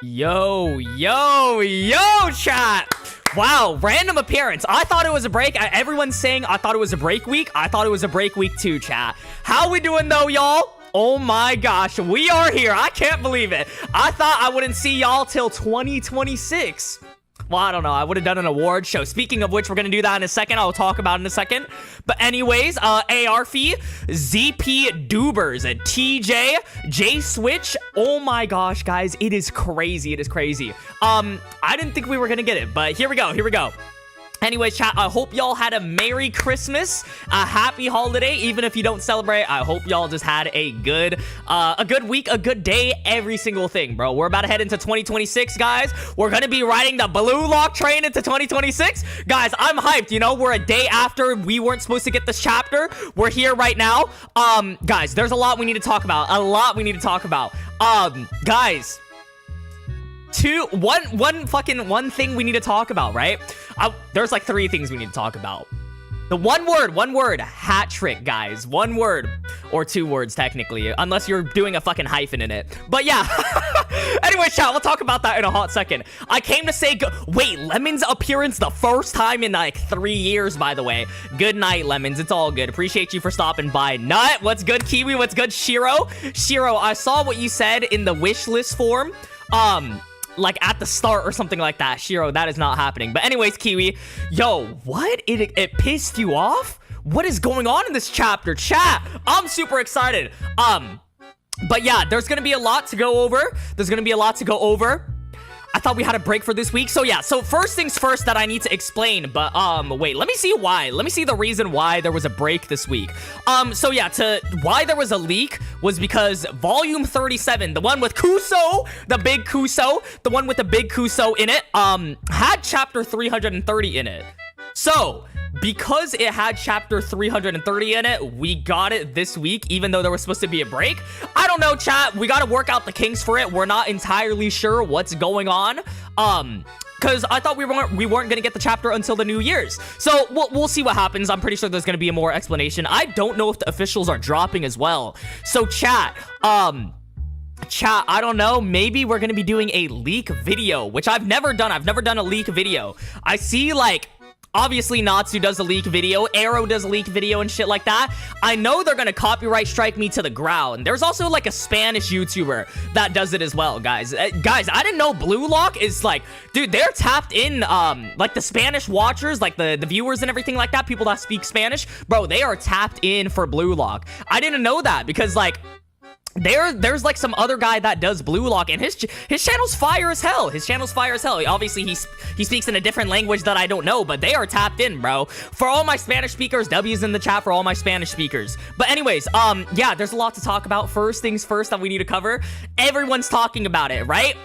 Yo, chat. Wow, random appearance. I thought it was a break. Everyone's saying I thought it was a break week. I thought it was a break week too, chat. How we doing though, y'all? Oh my gosh, we are here. I can't believe it. I thought I wouldn't see y'all till 2026. Well, I don't know. I would have done an award show. Speaking of which, we're going to do that in a second. I'll talk about it in a second. But anyways, ARFE, ZP Dubers, TJ, J Switch. Oh my gosh, guys. It is crazy. It is crazy. I didn't think we were going to get it, but here we go. Here we go. Anyways, chat, I hope y'all had a Merry Christmas, a happy holiday. Even if you don't celebrate, I hope y'all just had a good week, a good day, every single thing, bro. We're about to head into 2026, guys. We're going to be riding the BLUELOCK train into 2026. Guys, I'm hyped, you know, we're a day after we weren't supposed to get this chapter. We're here right now. Guys, there's a lot we need to talk about, guys. One thing we need to talk about, right? There's like 3 things we need to talk about. The one word, hat trick, guys. 1 word, or 2 words, technically, unless you're doing a fucking hyphen in it. But yeah. Anyway, chat, we'll talk about that in a hot second. I came to say, wait, Lemon's appearance the first time in like 3 years, by the way. Good night, Lemons. It's all good. Appreciate you for stopping by. Nut, what's good, Kiwi? What's good, Shiro? Shiro, I saw what you said in the wish list form. Like at the start or something like that. Shiro, that is not happening. But anyways, Kiwi, yo, what? It pissed you off? What is going on in this chapter? Chat, I'm super excited. But yeah, there's gonna be a lot to go over. I thought we had a break for this week. So yeah, so first things first that I need to explain, but wait, let me see why. Let me see the reason why there was a break this week. So yeah, why there was a leak was because volume 37, the one with Kuso, the big Kuso, the one with the big Kuso in it, had chapter 330 in it. So because it had chapter 330 in it, we got it this week, even though there was supposed to be a break. I don't know, chat. We got to work out the kinks for it. We're not entirely sure what's going on. Because I thought we weren't gonna get the chapter until the New Year's. So we'll see what happens. I'm pretty sure there's gonna be a more explanation. I don't know if the officials are dropping as well. So chat, I don't know, maybe we're gonna be doing a leak video, which I've never done. I've never done a leak video. I see, like, obviously Natsu does a leak video, Arrow does a leak video and shit like that. I know they're gonna copyright strike me to the ground. There's also like a Spanish YouTuber that does it as well, guys. Guys, I didn't know BLUELOCK is like, dude, they're tapped in, like the Spanish watchers, like the viewers and everything like that, people that speak Spanish, bro, they are tapped in for BLUELOCK. I didn't know that because, like, there's like some other guy that does BLUELOCK, and his channel's fire as hell. Obviously he speaks in a different language that I don't know, but they are tapped in, bro. For all my Spanish speakers, W's in the chat for all my Spanish speakers. But anyways, yeah, there's a lot to talk about. First things first that we need to cover. Everyone's talking about it, right?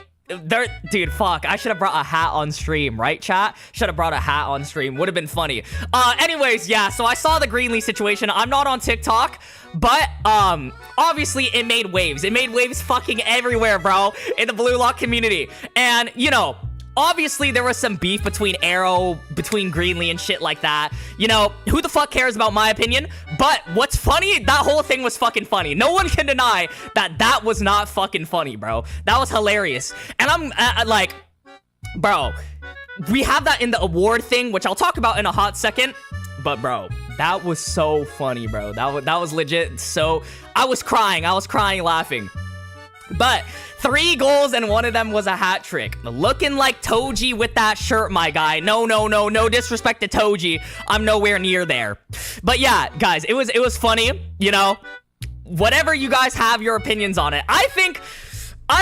Dude, fuck, I should have brought a hat on stream, right, chat? Should have brought a hat on stream. Would have been funny. Anyways, yeah, so I saw the Greenlee situation. I'm not on TikTok, but obviously it made waves. It made waves fucking everywhere, bro, in the BLUELOCK community. And, you know, obviously there was some beef between Arrow, between Greenlee and shit like that. You know, who the fuck cares about my opinion? But what's funny, that whole thing was fucking funny. No one can deny that that was not fucking funny, bro. That was hilarious. And I'm like, bro, we have that in the award thing, which I'll talk about in a hot second. But bro, that was so funny, bro. That was legit. So I was crying laughing. But 3 goals and 1 of them was a hat trick. Looking like Toji with that shirt, my guy. No disrespect to Toji. I'm nowhere near there. But yeah, guys, it was funny, you know. Whatever you guys have your opinions on it. I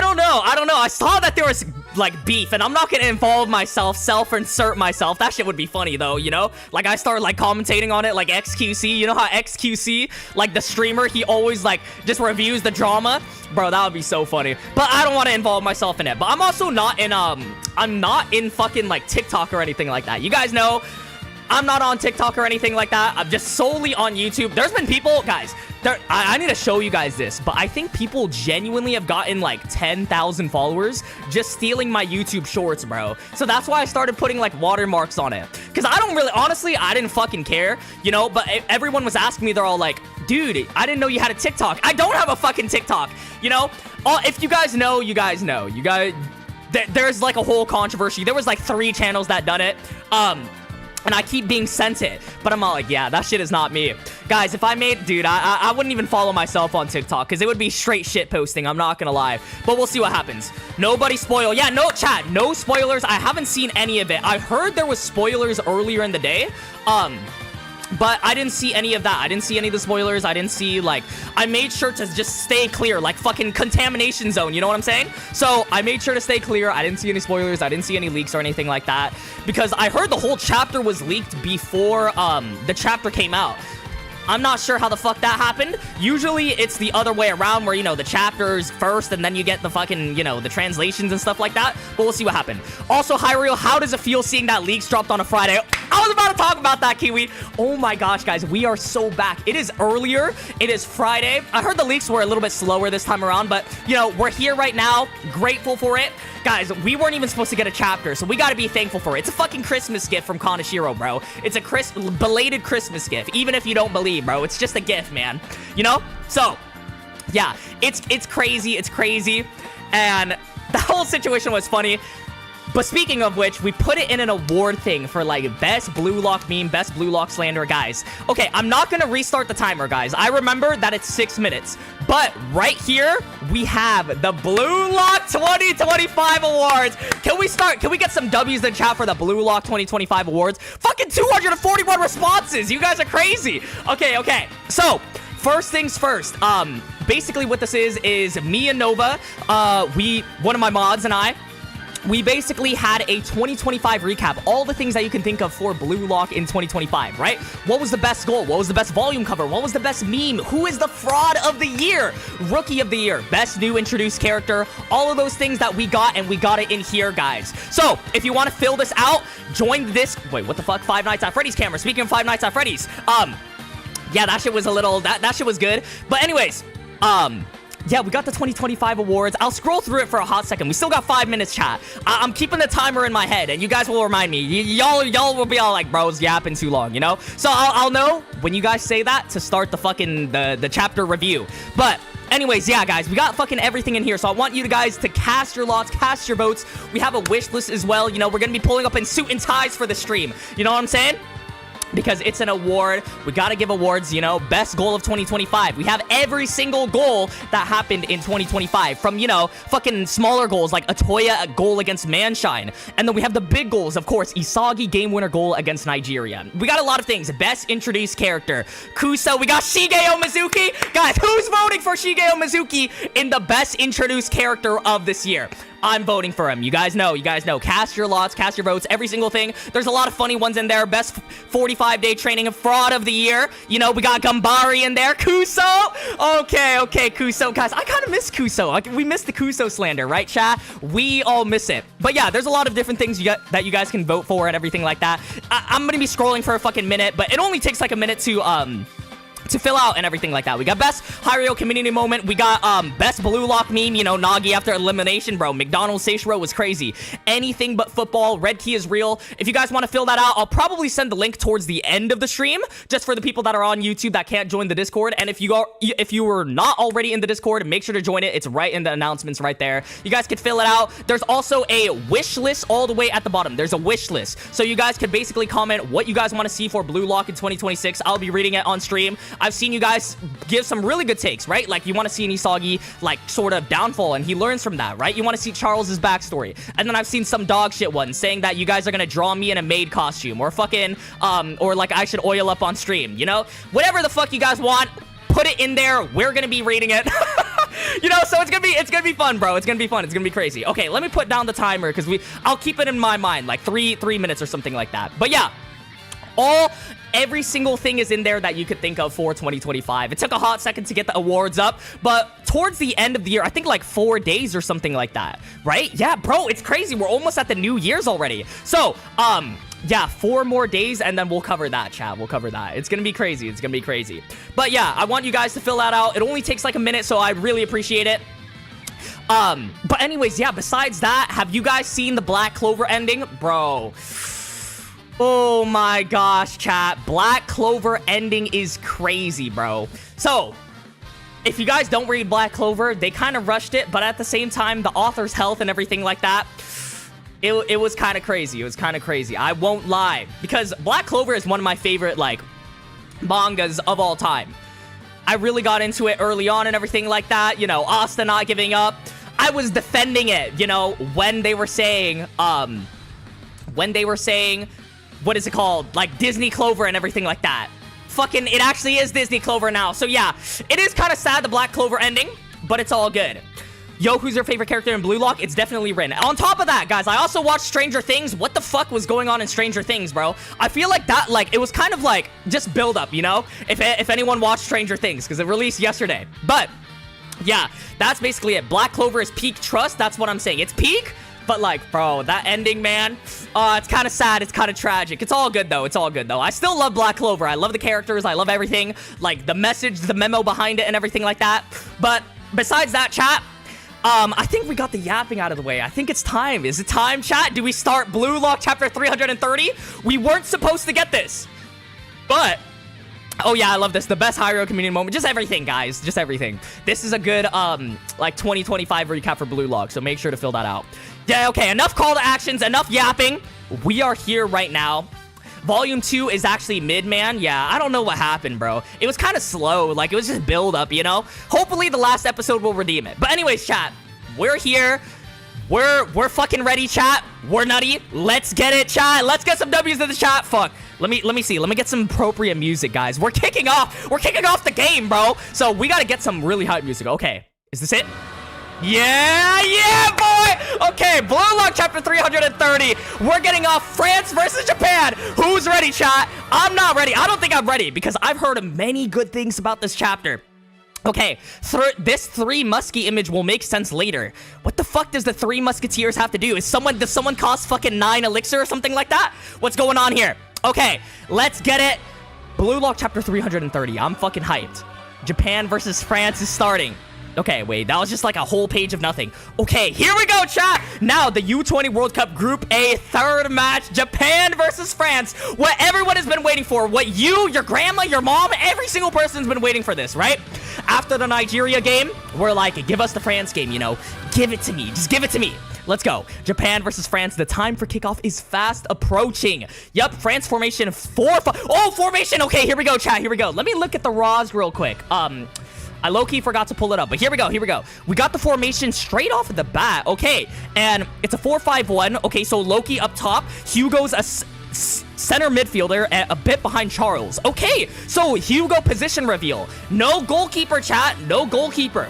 don't know. I saw that there was, like, beef, and I'm not gonna involve myself, self-insert myself. That shit would be funny, though, you know? Like, I started, like, commentating on it, like, XQC. You know how XQC, like, the streamer, he always, like, just reviews the drama? Bro, that would be so funny. But I don't want to involve myself in it. But I'm also not in, I'm not in fucking, like, TikTok or anything like that. You guys know, I'm not on TikTok or anything like that. I'm just solely on YouTube. There's been people, guys, I need to show you guys this, but I think people genuinely have gotten like 10,000 followers just stealing my YouTube shorts, bro. So that's why I started putting like watermarks on it. Because I don't really, honestly, I didn't fucking care, you know, but everyone was asking me, they're all like, dude, I didn't know you had a TikTok. I don't have a fucking TikTok, you know? If you guys know, you guys know. there's like a whole controversy. There was like 3 channels that done it. And I keep being sent it, but I'm all like, yeah, that shit is not me. Guys, if I made, dude, I wouldn't even follow myself on TikTok because it would be straight shit posting. I'm not gonna lie, but we'll see what happens. Nobody spoil. Yeah, no, chat, no spoilers. I haven't seen any of it. I heard there was spoilers earlier in the day. But I didn't see any of that. I didn't see any of the spoilers. I didn't see, like, I made sure to just stay clear, like fucking contamination zone, you know what I'm saying? So I made sure to stay clear. I didn't see any spoilers. I didn't see any leaks or anything like that because I heard the whole chapter was leaked before the chapter came out. I'm not sure how the fuck that happened. Usually it's the other way around where, you know, the chapters first and then you get the fucking, you know, the translations and stuff like that. But we'll see what happened. Also, Hiryo, how does it feel seeing that leaks dropped on a Friday? I was about to talk about that, Kiwi. Oh my gosh, guys, we are so back. It is earlier. It is Friday. I heard the leaks were a little bit slower this time around, but, you know, we're here right now. Grateful for it. Guys, we weren't even supposed to get a chapter, so we gotta be thankful for it. It's a fucking Christmas gift from Kaneshiro, bro. It's a belated Christmas gift, even if you don't believe, bro. It's just a gift, man. You know? So, yeah, it's crazy. It's crazy. And the whole situation was funny. But speaking of which, we put it in an award thing for, like, best Blue Lock meme, best Blue Lock slander, guys. Okay, I'm not gonna restart the timer, guys. I remember that it's 6 minutes. But right here, we have the Blue Lock 2025 awards. Can we get some W's in chat for the Blue Lock 2025 awards? Fucking 241 responses. You guys are crazy. Okay. So, first things first. Basically what this is me and Nova, one of my mods and I, we basically had a 2025 recap, all the things that you can think of for Blue Lock in 2025, right? What was the best goal? What was the best volume cover? What was the best meme? Who is the fraud of the year? Rookie of the year, best new introduced character, all of those things that we got, and we got it in here, guys. So, if you want to fill this out, join this, wait, what the fuck? Five Nights at Freddy's camera. Speaking of Five Nights at Freddy's, yeah, that shit was a little, that shit was good. But anyways, yeah, we got the 2025 awards. I'll scroll through it for a hot second. We still got 5 minutes, chat. I'm keeping the timer in my head, and you guys will remind me. Y'all will be all like, bro's yapping too long, you know? So I'll know when you guys say that to start the fucking, the chapter review. But anyways, yeah, guys, we got fucking everything in here. So I want you guys to cast your lots, cast your votes. We have a wish list as well. You know, we're going to be pulling up in suit and ties for the stream. You know what I'm saying? Because it's an award. We gotta give awards, you know. Best goal of 2025. We have every single goal that happened in 2025. From, you know, fucking smaller goals like Atoya goal against Manshine. And then we have the big goals, of course. Isagi game winner goal against Nigeria. We got a lot of things. Best introduced character. Kuso. We got Shigeo Mizuki. Guys, who's voting for Shigeo Mizuki in the best introduced character of this year? I'm voting for him. You guys know. Cast your lots, cast your votes, every single thing. There's a lot of funny ones in there. Best 45-day training of fraud of the year. You know, we got Gambari in there. Kuso. Okay, Kuso. Guys, I kind of miss Kuso. We missed the Kuso slander, right, chat? We all miss it. But yeah, there's a lot of different things that you guys can vote for and everything like that. I'm going to be scrolling for a fucking minute, but it only takes like a minute to fill out and everything like that. We got best Hiryo community moment. We got best Blue Lock meme, you know, Nagi after elimination, bro. McDonald's Seishiro was crazy. Anything but football. Red key is real. If you guys want to fill that out, I'll probably send the link towards the end of the stream, just for the people that are on YouTube that can't join the Discord. And if you were not already in the Discord, make sure to join it. It's right in the announcements right there. You guys could fill it out. There's also a wish list all the way at the bottom. There's a wish list. So you guys could basically comment what you guys want to see for Blue Lock in 2026. I'll be reading it on stream. I've seen you guys give some really good takes, right? Like, you want to see an Isagi, like, sort of downfall, and he learns from that, right? You want to see Charles's backstory. And then I've seen some dog shit ones saying that you guys are going to draw me in a maid costume, or fucking, or like I should oil up on stream, you know? Whatever the fuck you guys want, put it in there. We're going to be reading it. You know, so it's gonna be fun, bro. It's gonna be fun. It's gonna be crazy. Okay, let me put down the timer, because I'll keep it in my mind, like three minutes or something like that. But yeah, every single thing is in there that you could think of for 2025. It took a hot second to get the awards up, but towards the end of the year, I think like 4 days or something like that, right? Yeah, bro, it's crazy. We're almost at the New Year's already. So, yeah, 4 more days, and then we'll cover that, chat. We'll cover that. It's gonna be crazy. It's gonna be crazy. But yeah, I want you guys to fill that out. It only takes like a minute, so I really appreciate it. But anyways, yeah, besides that, have you guys seen the Black Clover ending? Bro. Oh my gosh, chat. Black Clover ending is crazy, bro. So, if you guys don't read Black Clover, they kind of rushed it, but at the same time, the author's health and everything like that, it was kind of crazy. It was kind of crazy. I won't lie. Because Black Clover is one of my favorite, like, mangas of all time. I really got into it early on and everything like that. You know, Asta not giving up. I was defending it, you know, when they were saying, what is it called? Like, Disney Clover and everything like that. Fucking, it actually is Disney Clover now. So, yeah, it is kind of sad, the Black Clover ending, but it's all good. Yo, who's your favorite character in Blue Lock? It's definitely Rin. On top of that, guys, I also watched Stranger Things. What the fuck was going on in Stranger Things, bro? I feel like that, like, it was kind of like just build up, you know? If anyone watched Stranger Things, because it released yesterday. But, yeah, that's basically it. Black Clover is peak trust. That's what I'm saying. It's peak, but, like, bro, that ending, man, it's kind of sad. It's kind of tragic. It's all good, though. It's all good, though. I still love Black Clover. I love the characters. I love everything. Like, the message, the memo behind it and everything like that. But besides that, chat, I think we got the yapping out of the way. I think it's time. Is it time, chat? Do we start Blue Lock chapter 330? We weren't supposed to get this. But, oh yeah, I love this. The best Hiryo community moment. Just everything, guys. Just everything. This is a good, like, 2025 recap for Blue Lock, so make sure to fill that out. Yeah, okay, enough call to actions, enough yapping. We are here right now. Volume 2 is actually mid, man. Yeah, I don't know what happened, bro. It was kind of slow. Like, it was just build up, you know? Hopefully, the last episode will redeem it. But anyways, chat, we're here. We're fucking ready, chat. We're nutty. Let's get it, chat. Let's get some W's in the chat. Fuck. Let me see. Let me get some appropriate music, guys. We're kicking off. We're kicking off the game, bro. So we got to get some really hype music. Okay. Is this it? Yeah, boy! Okay, Blue Lock chapter 330. We're getting off France versus Japan. Who's ready, chat? I'm not ready. I don't think I'm ready because I've heard many good things about this chapter. Okay, this Three Muskie image will make sense later. What the fuck does the Three Musketeers have to do? Does someone cost fucking 9 elixir or something like that? What's going on here? Okay, let's get it. Blue Lock chapter 330. I'm fucking hyped. Japan versus France is starting. Okay, wait, that was just like a whole page of nothing. Okay, here we go, chat. Now, the U20 World Cup Group A third match, Japan versus France. What everyone has been waiting for. What you, your grandma, your mom, every single person's been waiting for this, right? After the Nigeria game, we're like, give us the France game, you know? Give it to me. Just give it to me. Let's go. Japan versus France. The time for kickoff is fast approaching. Yup, France formation 4-5. Oh, formation. Okay, here we go, chat. Here we go. Let me look at the Raws real quick. I low-key forgot to pull it up, but here we go, here we go. We got the formation straight off of the bat, okay, and it's a 4-5-1, okay, so Loki up top, Hugo's a center midfielder, a bit behind Charles. Okay, so Hugo position reveal. No goalkeeper, chat, no goalkeeper.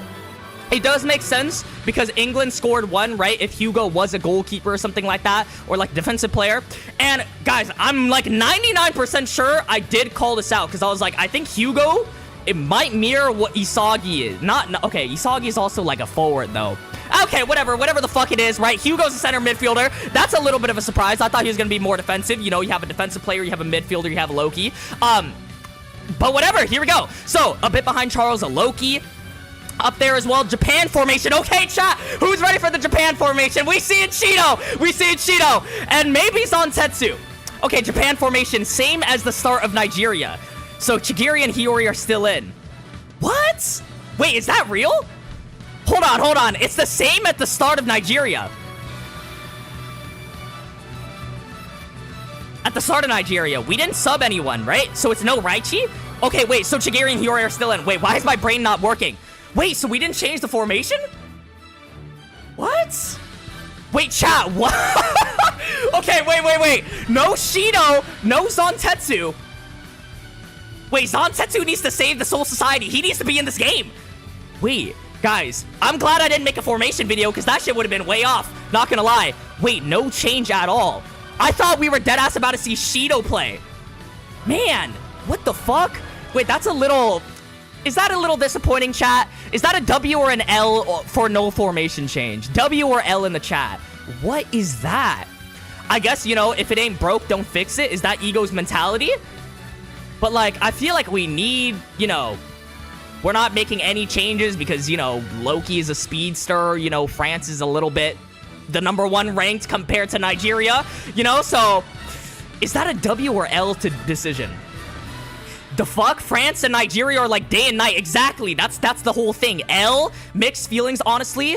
It does make sense because England scored 1, right, if Hugo was a goalkeeper or something like that, or like defensive player. And guys, I'm like 99% sure I did call this out because I was like, I think Hugo, it might mirror what Isagi is. Okay, Isagi is also like a forward, though. Okay, whatever the fuck it is, right? Hugo's a center midfielder. That's a little bit of a surprise. I thought he was going to be more defensive. You know, you have a defensive player, you have a midfielder, you have a Loki. But whatever, here we go. So, a bit behind Charles, a Loki. Up there as well, Japan formation. Okay, chat, who's ready for the Japan formation? We see it, Cheeto. We see it, Cheeto. And maybe Zantetsu. Okay, Japan formation, same as the start of Nigeria. So, Chigiri and Hiyori are still in. What? Wait, is that real? Hold on. It's the same at the start of Nigeria. At the start of Nigeria, we didn't sub anyone, right? So, it's no Raichi? Okay, wait, so Chigiri and Hiyori are still in. Wait, why is my brain not working? Wait, so we didn't change the formation? What? Wait, chat, what? Okay, wait. No Shido, no Zantetsu. Wait, Zantetsu needs to save the Soul Society. He needs to be in this game. Wait, guys, I'm glad I didn't make a formation video because that shit would have been way off. Not gonna lie. Wait, no change at all. I thought we were deadass about to see Shido play. Man, what the fuck? Wait, that's a little... Is that a little disappointing, chat? Is that a W or an L for no formation change? W or L in the chat. What is that? I guess, you know, if it ain't broke, don't fix it. Is that Ego's mentality? But, like, I feel like we need, you know, we're not making any changes because, you know, Loki is a speedster. You know, France is a little bit the #1 ranked compared to Nigeria. You know, so is that a W or L to decision? The fuck? France and Nigeria are like day and night. Exactly. That's the whole thing. L? Mixed feelings, honestly.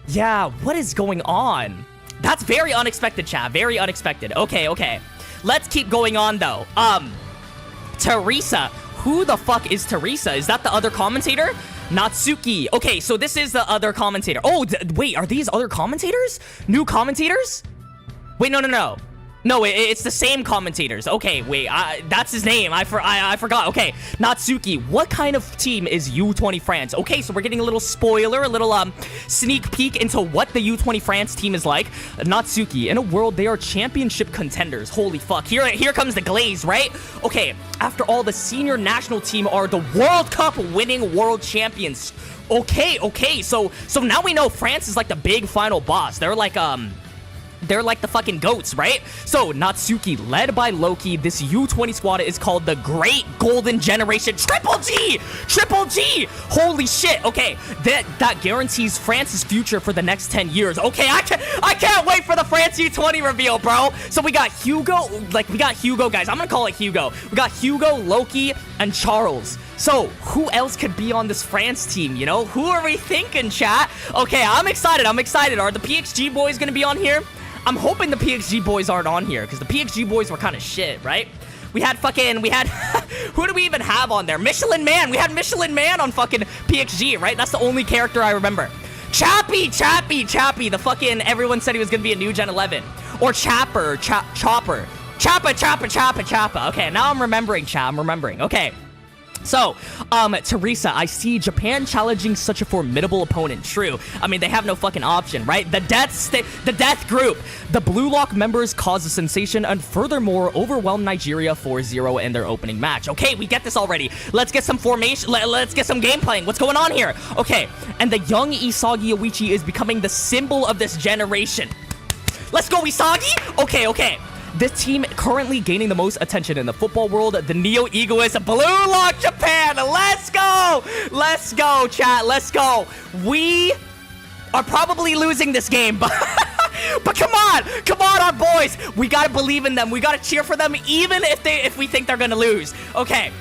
Yeah, what is going on? That's very unexpected, chat. Very unexpected. Okay. Let's keep going on, though. Teresa. Who the fuck is Teresa? Is that the other commentator? Natsuki. Okay, so this is the other commentator. Oh, wait, are these other commentators? New commentators? Wait, no. No, it's the same commentators. Okay, wait, that's his name. I forgot. Okay, Natsuki. What kind of team is U20 France? Okay, so we're getting a little spoiler, a little sneak peek into what the U20 France team is like. Natsuki. In a world, they are championship contenders. Holy fuck. Here comes the glaze, right? Okay, after all, the senior national team are the World Cup winning world champions. Okay. So now we know France is like the big final boss. They're like the fucking goats, right? So, Natsuki, led by Loki, this U20 squad is called the Great Golden Generation. Triple G! Holy shit. Okay, that guarantees France's future for the next 10 years. Okay, I can't wait for the France U20 reveal, bro. So, we got Hugo, guys. I'm gonna call it Hugo. We got Hugo, Loki, and Charles. So, who else could be on this France team, you know? Who are we thinking, chat? Okay, I'm excited. Are the PXG boys gonna be on here? I'm hoping the PXG boys aren't on here, because the PXG boys were kind of shit, right? We had, who do we even have on there? Michelin Man. We had Michelin Man on fucking PXG, right? That's the only character I remember. Chappie. The fucking, everyone said he was going to be a new Gen 11. Or Chopper. Choppa. Okay, now I'm remembering, chat. I'm remembering. Okay. So, Teresa, I see Japan challenging such a formidable opponent. True. I mean, they have no fucking option, right? The death group. The Blue Lock members cause a sensation and furthermore overwhelm Nigeria 4-0 in their opening match. Okay, we get this already. Let's get some formation. Let's get some game playing. What's going on here? Okay, and the young Isagi Oichi is becoming the symbol of this generation. Let's go, Isagi! Okay. This team currently gaining the most attention in the football world, the neo-egoist BLUELOCK Japan. Let's go, chat. Let's go. We are probably losing this game, but come on, our boys. We gotta believe in them. We gotta cheer for them, even if we think they're gonna lose. Okay.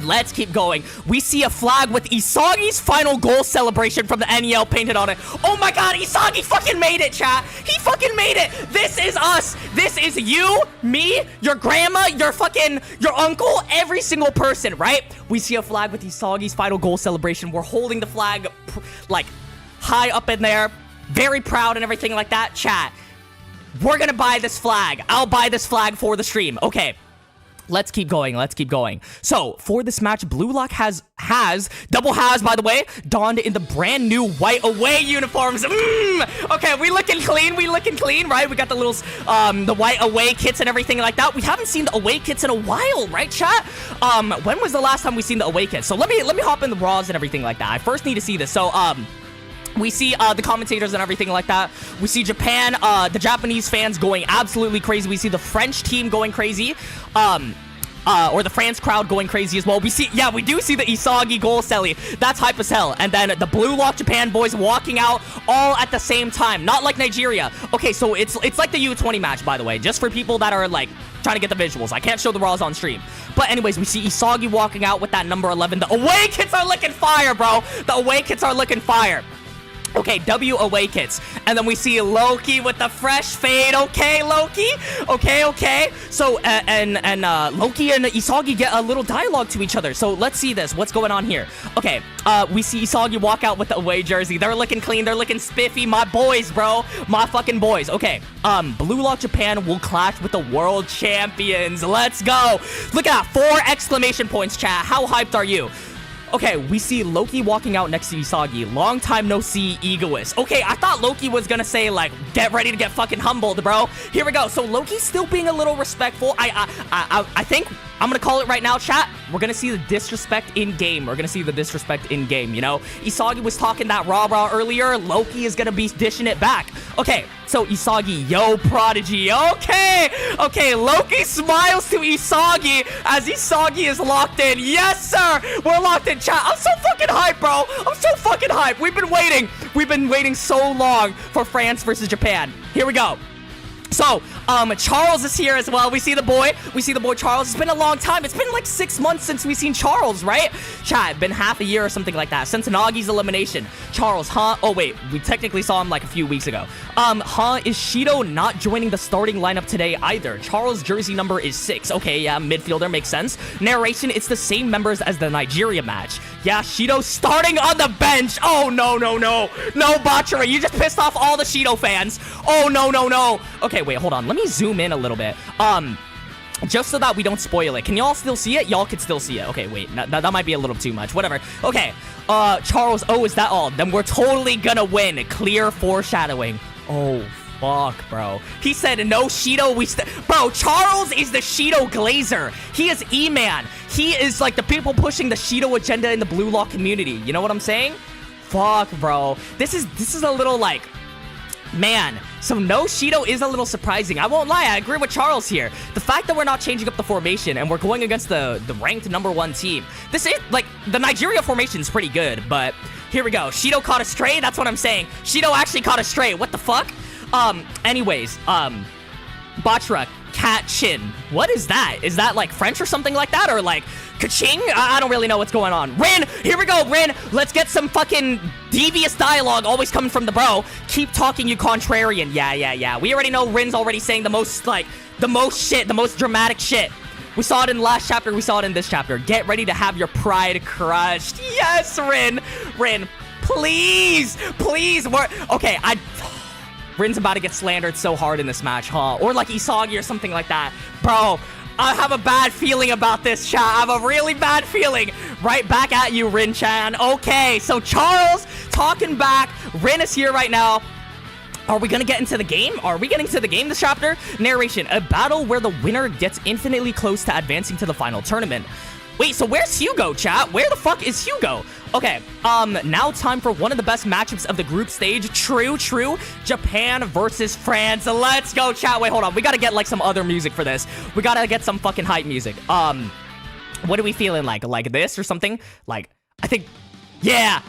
Let's keep going. We see a flag with Isagi's final goal celebration from the NEL painted on it. Oh my god, Isagi fucking made it, chat. He fucking made it. This is us. This is you, me, your grandma, your uncle, every single person, right? We see a flag with Isagi's final goal celebration. We're holding the flag like high up in there. Very proud and everything like that. Chat, we're gonna buy this flag. I'll buy this flag for the stream. Okay. Let's keep going. So, for this match, BLUELOCK has, by the way, donned in the brand new white away uniforms. Okay, we looking clean, right? We got the little, the white away kits and everything like that. We haven't seen the away kits in a while, right, chat? When was the last time we seen the away kits? So, let me hop in the Raws and everything like that. I first need to see this. So, we see the commentators and everything like that. We see Japan, the Japanese fans going absolutely crazy. We see the French team going crazy. Or the France crowd going crazy as well. We do see the Isagi goal celly. That's hype as hell. And then the BLUELOCK Japan boys walking out all at the same time. Not like Nigeria. Okay, so it's like the U20 match, by the way. Just for people that are like trying to get the visuals. I can't show the Raws on stream. But anyways, we see Isagi walking out with that number 11. The away kits are looking fire, bro. The away kits are looking fire. Okay, W away kits. And then we see Loki with the fresh fade. Okay, Loki. Okay. So, and Loki and Isagi get a little dialogue to each other. So, let's see this. What's going on here? Okay, we see Isagi walk out with the away jersey. They're looking clean. They're looking spiffy. My boys, bro. My fucking boys. Okay, BLUELOCK Japan will clash with the world champions. Let's go. Look at that. 4 exclamation points, chat. How hyped are you? Okay, we see Loki walking out next to Isagi. Long time no see, egoist. Okay, I thought Loki was gonna say, like, get ready to get fucking humbled, bro. Here we go. So Loki's still being a little respectful. I think I'm gonna call it right now, chat. We're gonna see the disrespect in game. You know? Isagi was talking that rah-rah earlier. Loki is gonna be dishing it back. Okay, so Isagi, yo, prodigy. Okay, Loki smiles to Isagi as Isagi is locked in. Yes, sir. We're locked in, chat. I'm so fucking hyped, bro. I'm so fucking hyped. We've been waiting so long for France versus Japan. Here we go. So, Charles is here as well. We see the boy Charles. It's been a long time. It's been like 6 months since we've seen Charles, right? Chat, been half a year or something like that since Nagi's elimination. Charles, huh? Oh, wait, we technically saw him like a few weeks ago. Is Shido not joining the starting lineup today either? Charles' jersey number is 6. Okay, yeah, midfielder, makes sense. Narration, it's the same members as the Nigeria match. Yeah, Shido starting on the bench. Oh, no. No, Bachara, you just pissed off all the Shido fans. Oh, no. Okay, wait, hold on. Let me zoom in a little bit. Just so that we don't spoil it. Can y'all still see it? Y'all can still see it. Okay, wait. That might be a little too much. Whatever. Okay. Charles, oh, is that all? Then we're totally gonna win. Clear foreshadowing. Oh, fuck, bro. He said, no, Shido, Bro, Charles is the Shido Glazer. He is E-Man. He is, like, the people pushing the Shido agenda in the Blue Lock community. You know what I'm saying? Fuck, bro. This is a little, like... Man, so no Shido is a little surprising. I won't lie, I agree with Charles here. The fact that we're not changing up the formation and we're going against the ranked #1 team. This is, like, the Nigeria formation is pretty good, but here we go. Shido caught a stray, that's what I'm saying. Shido actually caught a stray, what the fuck? Anyways, Bachara, Cat Chin. What is that? Is that, like, French or something like that? Or, like, Kaching? I don't really know what's going on. Rin! Here we go, Rin! Let's get some fucking devious dialogue always coming from the bro. Keep talking, you contrarian. Yeah. We already know Rin's already saying the most shit, the most dramatic shit. We saw it in the last chapter, we saw it in this chapter. Get ready to have your pride crushed. Yes, Rin! Rin, please! Okay, Rin's about to get slandered so hard in this match, huh? Or like Isagi or something like that. Bro, I have a bad feeling about this, chat. I have a really bad feeling. Right back at you, Rin-chan. Okay, so Charles talking back. Rin is here right now. Are we gonna get into the game? Are we getting to the game this chapter? Narration, a battle where the winner gets infinitely close to advancing to the final tournament. Wait, so where's Hugo, chat? Where the fuck is Hugo? Okay, now time for one of the best matchups of the group stage. True. Japan versus France. Let's go, chat. Wait, hold on. We gotta get, like, some other music for this. We gotta get some fucking hype music. What are we feeling like? Like this or something? Like, I think... Yeah,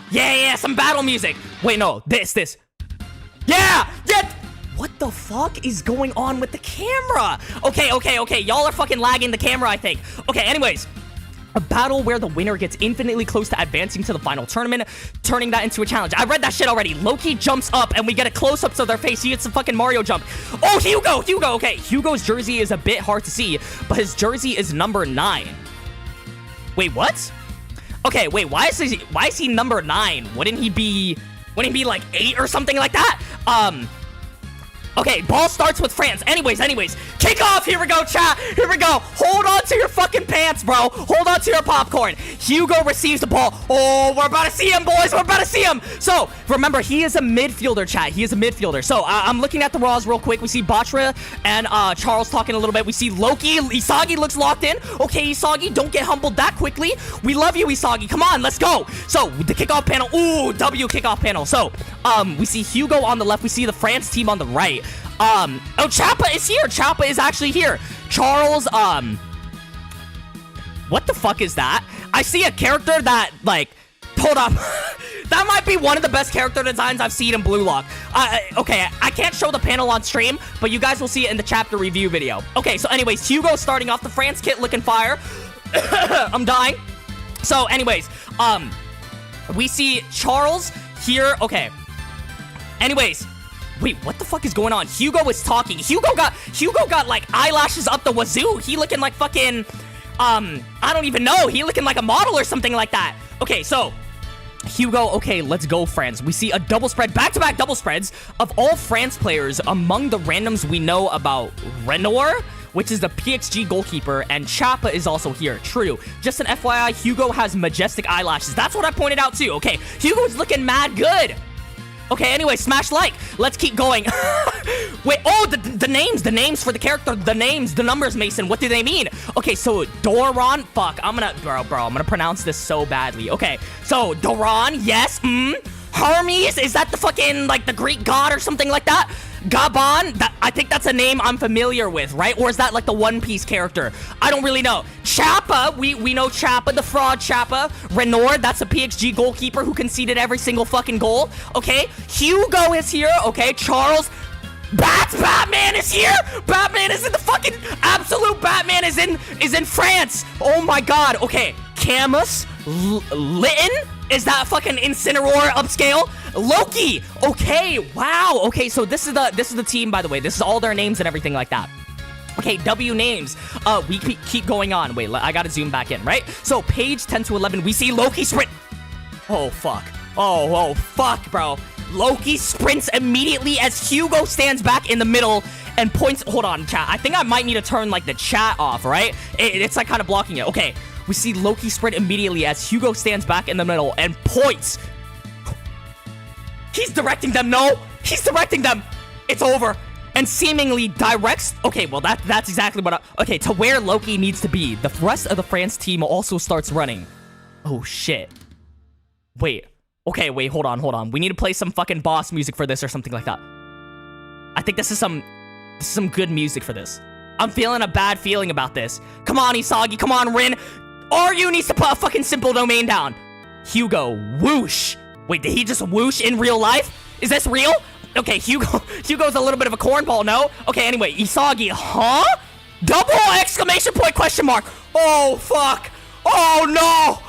some battle music. Wait, no, this. Yeah! What the fuck is going on with the camera? Okay. Y'all are fucking lagging the camera, I think. Okay, anyways. A battle where the winner gets infinitely close to advancing to the final tournament, turning that into a challenge. I read that shit already. Loki jumps up and we get a close-up to their face. He gets the fucking Mario jump. Oh, Hugo. Okay, Hugo's jersey is a bit hard to see, but his jersey is number 9. Wait, what? Okay, wait, why is he number 9? Wouldn't he be like 8 or something like that? Okay, ball starts with France. Anyways, kick off. Here we go, chat. Here we go. Hold on to your fucking pants, bro. Hold on to your popcorn. Hugo receives the ball. Oh, we're about to see him, boys. We're about to see him. So, remember, he is a midfielder, chat. He is a midfielder. So, I'm looking at the Raws real quick. We see Bachara and Charles talking a little bit. We see Loki. Isagi looks locked in. Okay, Isagi, don't get humbled that quickly. We love you, Isagi. Come on, let's go. So, the kickoff panel. Ooh, W kickoff panel. So, we see Hugo on the left. We see the France team on the right. Oh, Chappa is here. Chappa is actually here. Charles, what the fuck is that? I see a character that, like, hold up. That might be one of the best character designs I've seen in Blue Lock. Okay, I can't show the panel on stream, but you guys will see it in the chapter review video. Okay, so anyways, Hugo starting off the France kit looking fire. I'm dying. So anyways, we see Charles here. Okay. Anyways, wait, what the fuck is going on? Hugo is talking. Hugo got like eyelashes up the wazoo. He looking like fucking, I don't even know. He looking like a model or something like that. Okay, so Hugo, okay, let's go, friends. We see a double spread, back-to-back double spreads of all France players. Among the randoms we know about Renoir, which is the PXG goalkeeper, and Chappa is also here. True. Just an FYI, Hugo has majestic eyelashes. That's what I pointed out too. Okay, Hugo is looking mad good. Okay, anyway, smash like. Let's keep going. Wait, oh, the names for the character, the numbers, Mason. What do they mean? Okay, so Doron, fuck, I'm gonna pronounce this so badly. Okay, so Doron, yes, Hermes, is that the fucking, like, the Greek god or something like that? Gabon, I think that's a name I'm familiar with, right? Or is that like the One Piece character? I don't really know. Chappa, we know Chappa, the fraud Chappa. Renoir, that's a PXG goalkeeper who conceded every single fucking goal. Okay, Hugo is here. Okay, Charles. Batman is here. Batman is in the fucking absolute Batman is in France. Oh my god. Okay, Camus, Litten, is that fucking Incineroar upscale? Loki. Okay, wow. Okay, so this is the team, by the way. This is all their names and everything like that. Okay, W names. We keep going on. Wait, I gotta zoom back in, right? So page 10 to 11, we see Loki sprint. Oh fuck. Oh fuck, bro. Loki sprints immediately as Hugo stands back in the middle and points. Hold on, chat. I think I might need to turn like the chat off, right? It's like kind of blocking it. Okay, we see Loki sprint immediately as Hugo stands back in the middle and points. He's directing them. No, he's directing them. It's over. And seemingly directs. Okay, well that's exactly what okay, to where Loki needs to be. The rest of the France team also starts running. Oh shit. Wait. Okay, wait, hold on. We need to play some fucking boss music for this or something like that. I think this is some good music for this. I'm feeling a bad feeling about this. Come on, Isagi. Come on, Rin. RU needs to put a fucking simple domain down. Hugo, whoosh. Wait, did he just whoosh in real life? Is this real? Okay, Hugo's a little bit of a cornball, no? Okay, anyway, Isagi, huh? Double exclamation point question mark. Oh, fuck. Oh, no.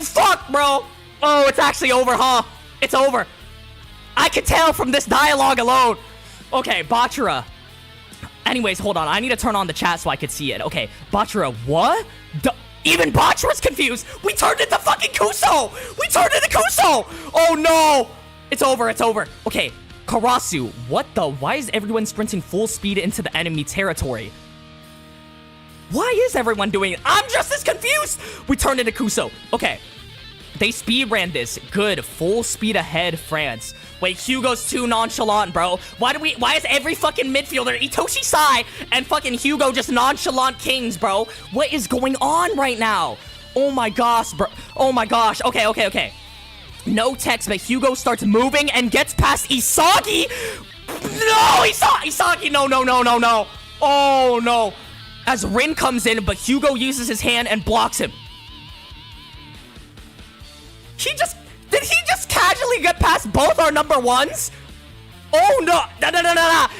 Fuck, bro. Oh, it's actually over, huh? It's over. I can tell from this dialogue alone. Okay, Bachira. Anyways, hold on. I need to turn on the chat so I could see it. Okay, Bachira, what? Even Bachira's confused. We turned into fucking Kuso. We turned into Kuso. Oh, no. It's over. It's over. Okay, Karasu, what the? Why is everyone sprinting full speed into the enemy territory? Why is everyone doing it? I'm just as confused. We turned into Kuso. Okay. They speed ran this. Good. Full speed ahead, France. Wait, Hugo's too nonchalant, bro. Why is every fucking midfielder, Itoshi Sai and fucking Hugo, just nonchalant kings, bro? What is going on right now? Oh my gosh, bro. Oh my gosh. Okay. No text, but Hugo starts moving and gets past Isagi. No, Isagi. No. Oh no. As Rin comes in, but Hugo uses his hand and blocks him. Did he just casually get past both our number ones? Oh no.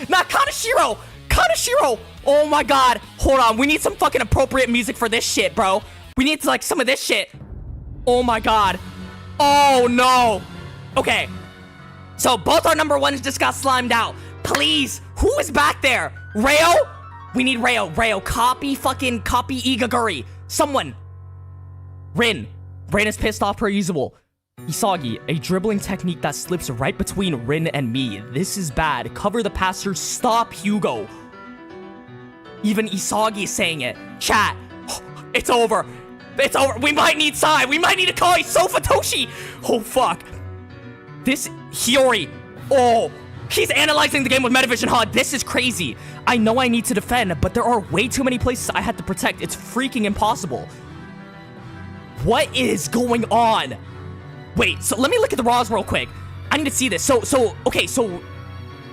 Not Kaneshiro. Oh my god. Hold on. We need some fucking appropriate music for this shit, bro. We need like some of this shit. Oh my god. Oh no. Okay. So both our number ones just got slimed out. Please. Who is back there? Reo? We need Reo. Copy Igaguri. Someone. Rin is pissed off per usual. Isagi, a dribbling technique that slips right between Rin and me. This is bad. Cover the passer. Stop Hugo. Even Isagi is saying it. Chat. It's over. It's over. We might need Sai. We might need to call Sofatoshi. Oh, fuck. This Hiyori. Oh, he's analyzing the game with Metavision, huh? This is crazy. I know I need to defend, but there are way too many places I had to protect. It's freaking impossible. What is going on? Wait, so let me look at the Raws real quick. I need to see this. Okay, so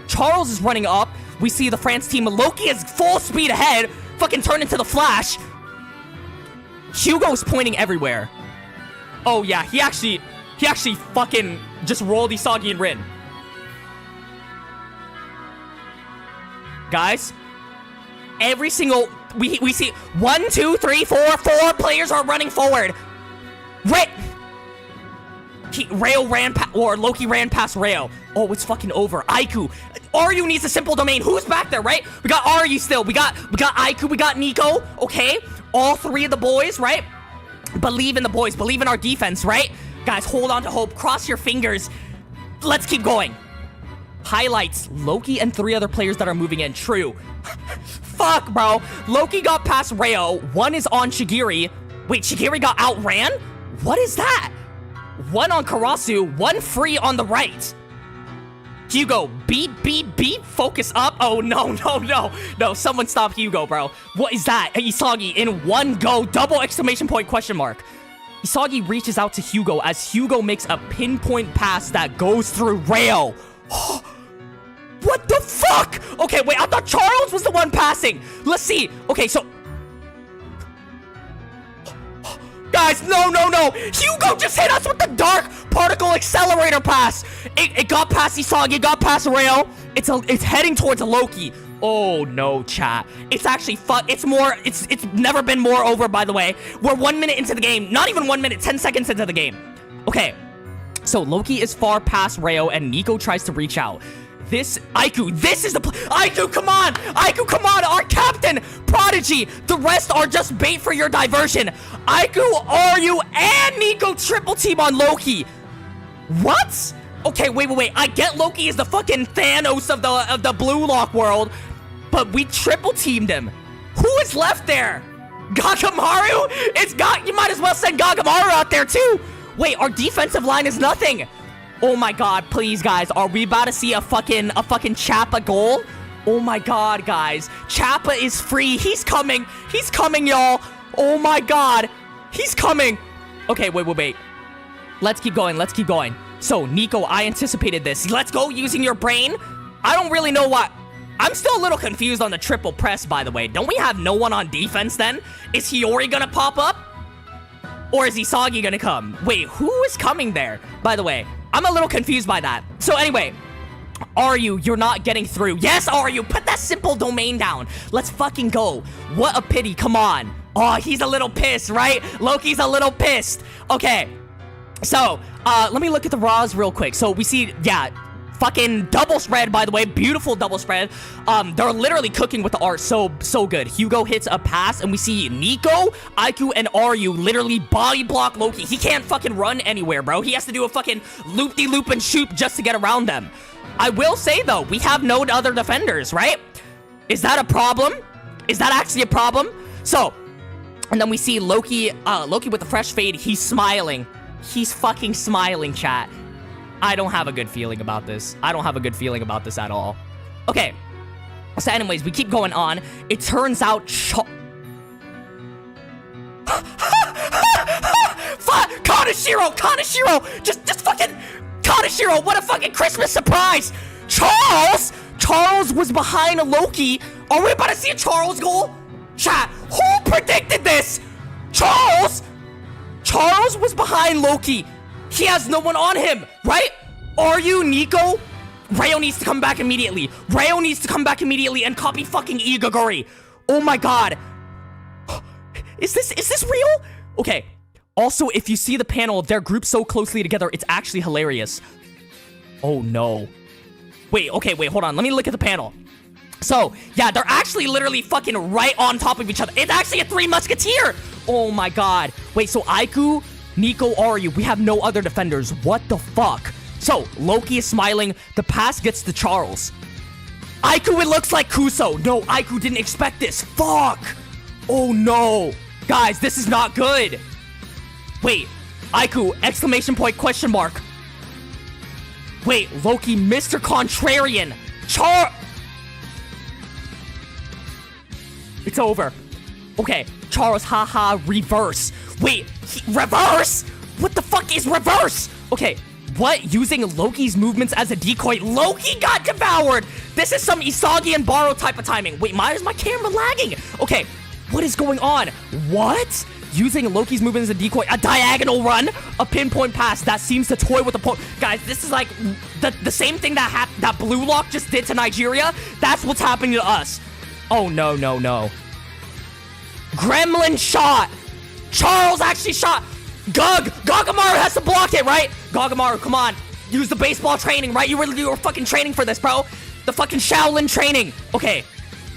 Charles is running up. We see the France team. Loki is full speed ahead. Fucking turned into the Flash. Hugo's pointing everywhere. Oh yeah, he actually fucking just rolled Isagi and Rin. Guys, every single we see 1, 2, 3, 4 players are running forward. Loki ran past Reo. Oh, it's fucking over. Aiku. RU needs a simple domain. Who's back there, right? We got RU still. We got Aiku. We got Nico. Okay. All three of the boys, right? Believe in the boys. Believe in our defense, right? Guys, hold on to hope. Cross your fingers. Let's keep going. Highlights. Loki and 3 other players that are moving in. True. Fuck, bro. Loki got past Reo. 1 is on Shigiri. Wait, Shigiri got outran? What is that? 1 on Karasu. 1 free on the right. Hugo, beat. Focus up. Oh, no. No, someone stop Hugo, bro. What is that? Isagi in 1 go. Double exclamation point question mark. Isagi reaches out to Hugo as Hugo makes a pinpoint pass that goes through Reo. What the fuck? Okay, wait, I thought Charles was the one passing. Let's see. Okay, so... Guys, no. Hugo just hit us with the dark particle accelerator pass. It got past Isagi, it got past Reo. It's heading towards Loki. Oh no, chat. It's actually it's never been more over, by the way. We're 1 minute into the game. Not even 1 minute, 10 seconds into the game. Okay. So Loki is far past Ryo and Nico tries to reach out. Aiku, this is the Aiku, come on! Aiku, come on! Our captain! Prodigy! The rest are just bait for your diversion. Aiku, Ryu, and Nico triple team on Loki. What? Okay, wait. I get Loki is the fucking Thanos of the BLUELOCK world, but we triple teamed him. Who is left there? Gagamaru? You might as well send Gagamaru out there too. Wait, our defensive line is nothing. Oh my god, please guys, are we about to see a fucking Chappa goal? Oh my god, guys. Chappa is free. He's coming, y'all. Oh my god. He's coming. Okay, wait. Let's keep going. So, Nico, I anticipated this. Let's go using your brain. I don't really know what. I'm still a little confused on the triple press, by the way. Don't we have no one on defense then? Is Hiyori gonna pop up? Or is Isagi gonna come? Wait, who is coming there? By the way, I'm a little confused by that. So anyway, you're not getting through. Yes, put that simple domain down. Let's fucking go. What a pity, come on. Oh, he's a little pissed, right? Loki's a little pissed. Okay, so, let me look at the Raws real quick. So we see, yeah, fucking double spread, by the way. Beautiful double spread. They're literally cooking with the art. So good. Hugo hits a pass, and we see Nico, Aiku, and Ryu literally body block Loki. He can't fucking run anywhere, bro. He has to do a fucking loop-de-loop and shoot just to get around them. I will say, though, we have no other defenders, right? Is that a problem? Is that actually a problem? So, and then we see Loki with the fresh fade. He's smiling. He's fucking smiling, chat. I don't have a good feeling about this. I don't have a good feeling about this at all. Okay. So anyways, we keep going on. It turns out Kaneshiro! Just fucking Kaneshiro! What a fucking Christmas surprise! Charles was behind Loki. Are we about to see a Charles goal? Chat, who predicted this? Charles was behind Loki. He has no one on him, right? Are you Nico? Ryo needs to come back immediately. And copy fucking Igagori. Oh my god. Is this real? Okay. Also, if you see the panel, they're grouped so closely together, it's actually hilarious. Oh no. Wait, hold on. Let me look at the panel. So, yeah, they're actually literally fucking right on top of each other. It's actually a Three Musketeer. Oh my god. Wait, so Aiku, Nico, Ryu, we have no other defenders. What the fuck? So, Loki is smiling. The pass gets to Charles. Aiku, it looks like Kuso. No, Aiku didn't expect this. Fuck. Oh no. Guys, this is not good. Wait, Aiku, exclamation point, question mark. Wait, Loki, Mr. Contrarian. It's over. Okay, Charles, haha, reverse. Wait, reverse? What the fuck is reverse? Okay, what? Using Loki's movements as a decoy. Loki got devoured. This is some Isagi and barou type of timing. Wait, why is my camera lagging? Okay, what is going on? What? Using Loki's movement as a decoy, a diagonal run, a pinpoint pass that seems to toy with the point. Guys, this is like the same thing that BLUELOCK just did to Nigeria. That's what's happening to us. Oh, no. Gremlin shot. Charles actually shot. Gagamaru has to block it, right? Gagamaru, come on. Use the baseball training, right? You were fucking training for this, bro. The fucking Shaolin training. Okay.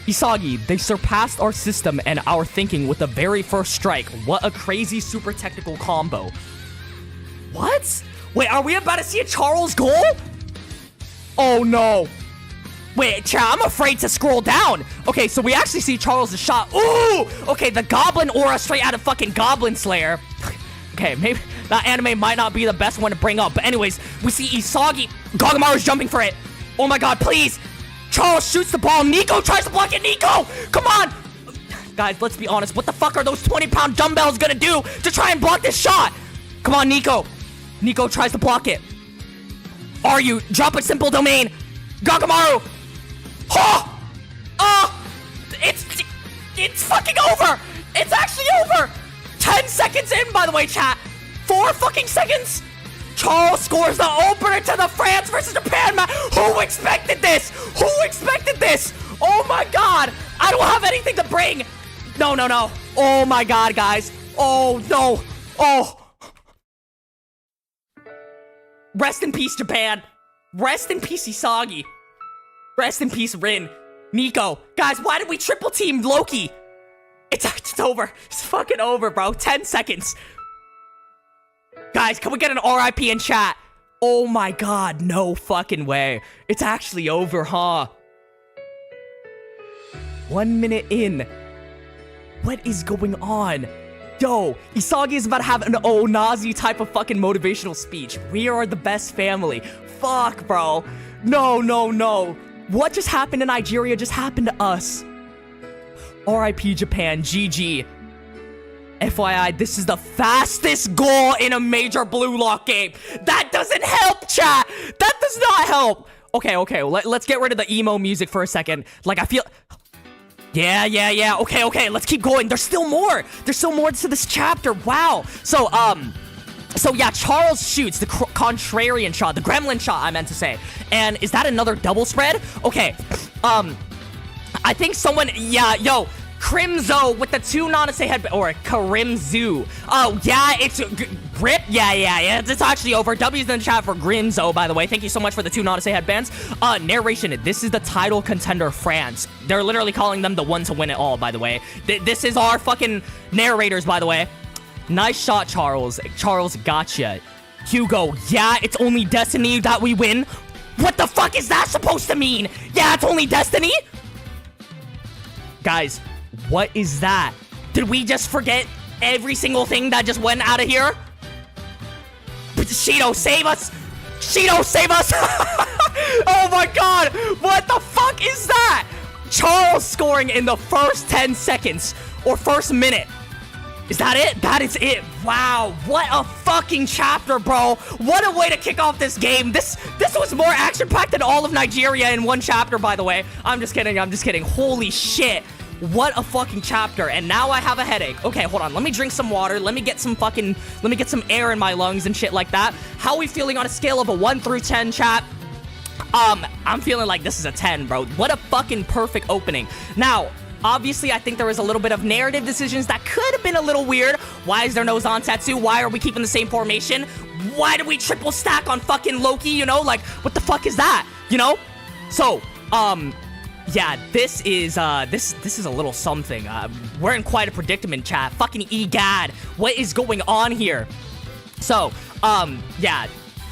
Isagi, they surpassed our system and our thinking with the very first strike. What a crazy super technical combo. What? Wait, are we about to see a Charles goal? Oh no. Wait, chat, I'm afraid to scroll down. Okay, so we actually see Charles' shot. Ooh! Okay, the Goblin aura straight out of fucking Goblin Slayer. Okay, maybe that anime might not be the best one to bring up. But anyways, we see Isagi. Gagamaru's jumping for it. Oh my god, please. Charles shoots the ball. Nico tries to block it. Nico! Come on! Guys, let's be honest. What the fuck are those 20-pound dumbbells gonna do to try and block this shot? Come on, Nico. Nico tries to block it. Ryu, drop a simple domain. Gagamaru! Oh! It's fucking over! It's actually over! 10 seconds in, by the way, chat. 4 fucking seconds? Charles scores the opener to the France versus Japan match. Who expected this? Who expected this? Oh my god. I don't have anything to bring. No. Oh my god, guys. Oh, no. Oh. Rest in peace, Japan. Rest in peace, Isagi. Rest in peace, Rin. Nico. Guys, why did we triple team Loki? It's over. It's fucking over, bro. 10 seconds. Guys, can we get an RIP in chat? Oh my god, no fucking way. It's actually over, huh? 1 minute in. What is going on? Yo, Isagi is about to have an Nazi type of fucking motivational speech. We are the best family. Fuck, bro. No. What just happened to Nigeria just happened to us. RIP Japan, GG. FYI, this is the fastest goal in a major blue lock game. That doesn't help, chat. That does not help. Okay. Let's get rid of the emo music for a second. Like, I feel... Yeah. Okay. Let's keep going. There's still more. There's still more to this chapter. Wow. So yeah, Charles shoots the contrarian shot, the gremlin shot, I meant to say. And is that another double spread? Okay. I think someone, yeah, yo, Crimzo with the 2 Nanase head, or Karimzu. Oh, yeah, it's Grip. Yeah. It's actually over. W's in the chat for Grimzo, by the way. Thank you so much for the 2 Nanase headbands. Narration. This is the title contender, France. They're literally calling them the one to win it all, by the way. This is our fucking narrators, by the way. Nice shot, Charles. Charles, gotcha. Hugo. Yeah, it's only destiny that we win. What the fuck is that supposed to mean? Yeah, it's only destiny? Guys, what is that? Did we just forget every single thing that just went out of here? Shido, save us! Shido, save us! Oh my god! What the fuck is that? Charles scoring in the first 10 seconds. Or first minute. Is that it? That is it. Wow. What a fucking chapter, bro. What a way to kick off this game. This was more action-packed than all of Nigeria in one chapter, by the way. I'm just kidding. Holy shit. What a fucking chapter. And now I have a headache. Okay, hold on. Let me drink some water. Let me get some air in my lungs and shit like that. How are we feeling on a scale of a 1 through 10, chat? I'm feeling like this is a 10, bro. What a fucking perfect opening. Now, obviously, I think there was a little bit of narrative decisions that could have been a little weird. Why is there no Zantetsu? Why are we keeping the same formation? Why do we triple stack on fucking Loki, you know? Like, what the fuck is that? You know? So, yeah, this is a little something. We're in quite a predicament, chat. Fucking egad. What is going on here? So, yeah,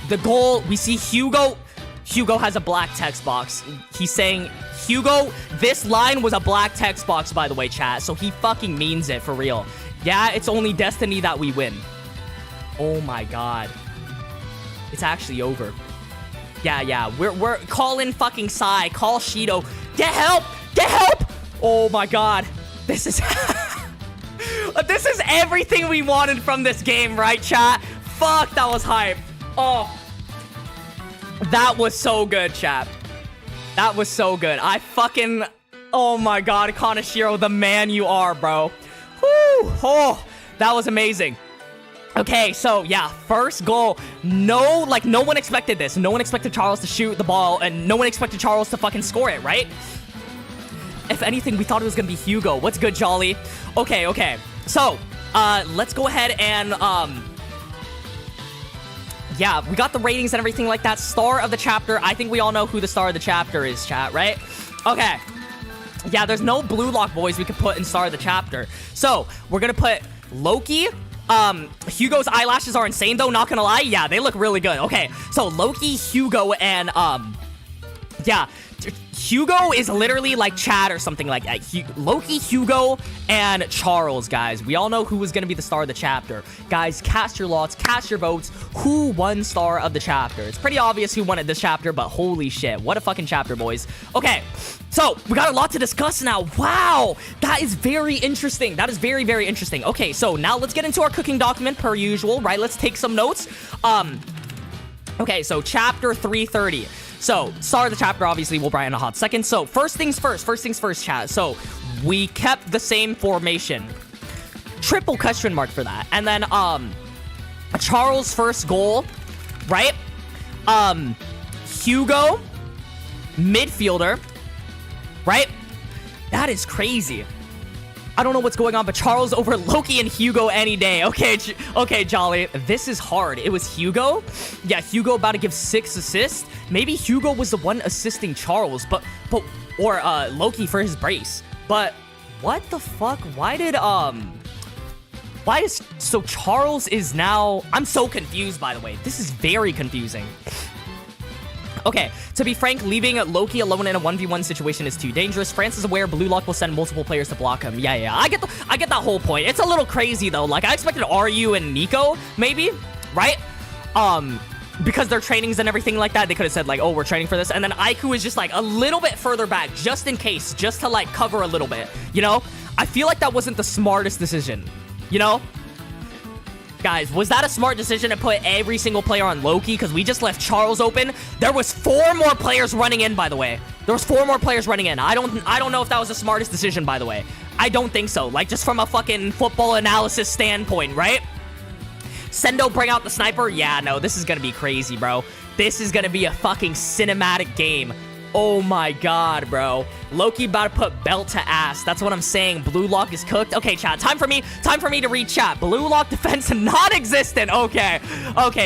the goal, we see Hugo. Hugo has a black text box. He's saying, Hugo, this line was a black text box, by the way, chat. So he fucking means it for real. Yeah, it's only destiny that we win. Oh my god. It's actually over. Yeah. We're call in fucking Sai. Call Shido. Get help! Get help! Oh my god. This is this is everything we wanted from this game, right, chat? Fuck, that was hype. Oh. That was so good, chat. That was so good. I fucking... Oh my god, Kaneshiro, the man you are, bro. Whew. Oh, that was amazing. Okay, so, yeah, first goal. No one expected this. No one expected Charles to shoot the ball, and no one expected Charles to fucking score it, right? If anything, we thought it was gonna be Hugo. What's good, Jolly? Okay. So, let's go ahead and, yeah, we got the ratings and everything like that. Star of the chapter. I think we all know who the star of the chapter is, chat, right? Okay. Yeah, there's no blue lock boys we could put in star of the chapter. So, we're gonna put Loki. Hugo's eyelashes are insane, though, not gonna lie. Yeah, they look really good. Okay, so Loki, Hugo, and, yeah. Hugo is literally like Chad or something like that. Loki, Hugo, and Charles, guys. We all know who was going to be the star of the chapter. Guys, cast your lots, cast your votes. Who won star of the chapter? It's pretty obvious who won it this chapter, but holy shit. What a fucking chapter, boys. Okay, so we got a lot to discuss now. Wow, that is very interesting. That is very, very interesting. Okay, so now let's get into our cooking document per usual, right? Let's take some notes. Okay, so chapter 330. So, star of the chapter, obviously, we'll brighten in a hot second. So, first things first, chat. So, we kept the same formation. Triple question mark for that. And then, Charles' first goal. right? Hugo, midfielder, right? That is crazy. I don't know what's going on, but Charles over Loki and Hugo any day. Okay, okay, Jolly. This is hard. It was Hugo. Yeah, Hugo about to give 6 assists. Maybe Hugo was the one assisting Charles, or Loki for his brace. But what the fuck? So Charles is now... I'm so confused, by the way. This is very confusing. Okay, to be frank, leaving Loki alone in a 1v1 situation is too dangerous. France is aware BLUELOCK will send multiple players to block him. Yeah, I get that whole point. It's a little crazy, though. Like, I expected RU and Nico, maybe, right? Because their trainings and everything like that, they could have said, like, oh, we're training for this. And then Aiku is just, like, a little bit further back, just in case, just to, like, cover a little bit, you know? I feel like that wasn't the smartest decision, you know? Guys, was that a smart decision to put every single player on Loki? Because we just left Charles open. There was 4 more players running in, by the way. There was 4 more players running in. I don't know if that was the smartest decision, by the way. I don't think so. Like, just from a fucking football analysis standpoint, right? Sendo bring out the sniper? Yeah, no, this is gonna be crazy, bro. This is gonna be a fucking cinematic game. Oh my god, bro. Loki about to put belt to ass. That's what I'm saying. BLUELOCK is cooked. Okay, chat. Time for me to read chat. BLUELOCK defense non-existent. Okay.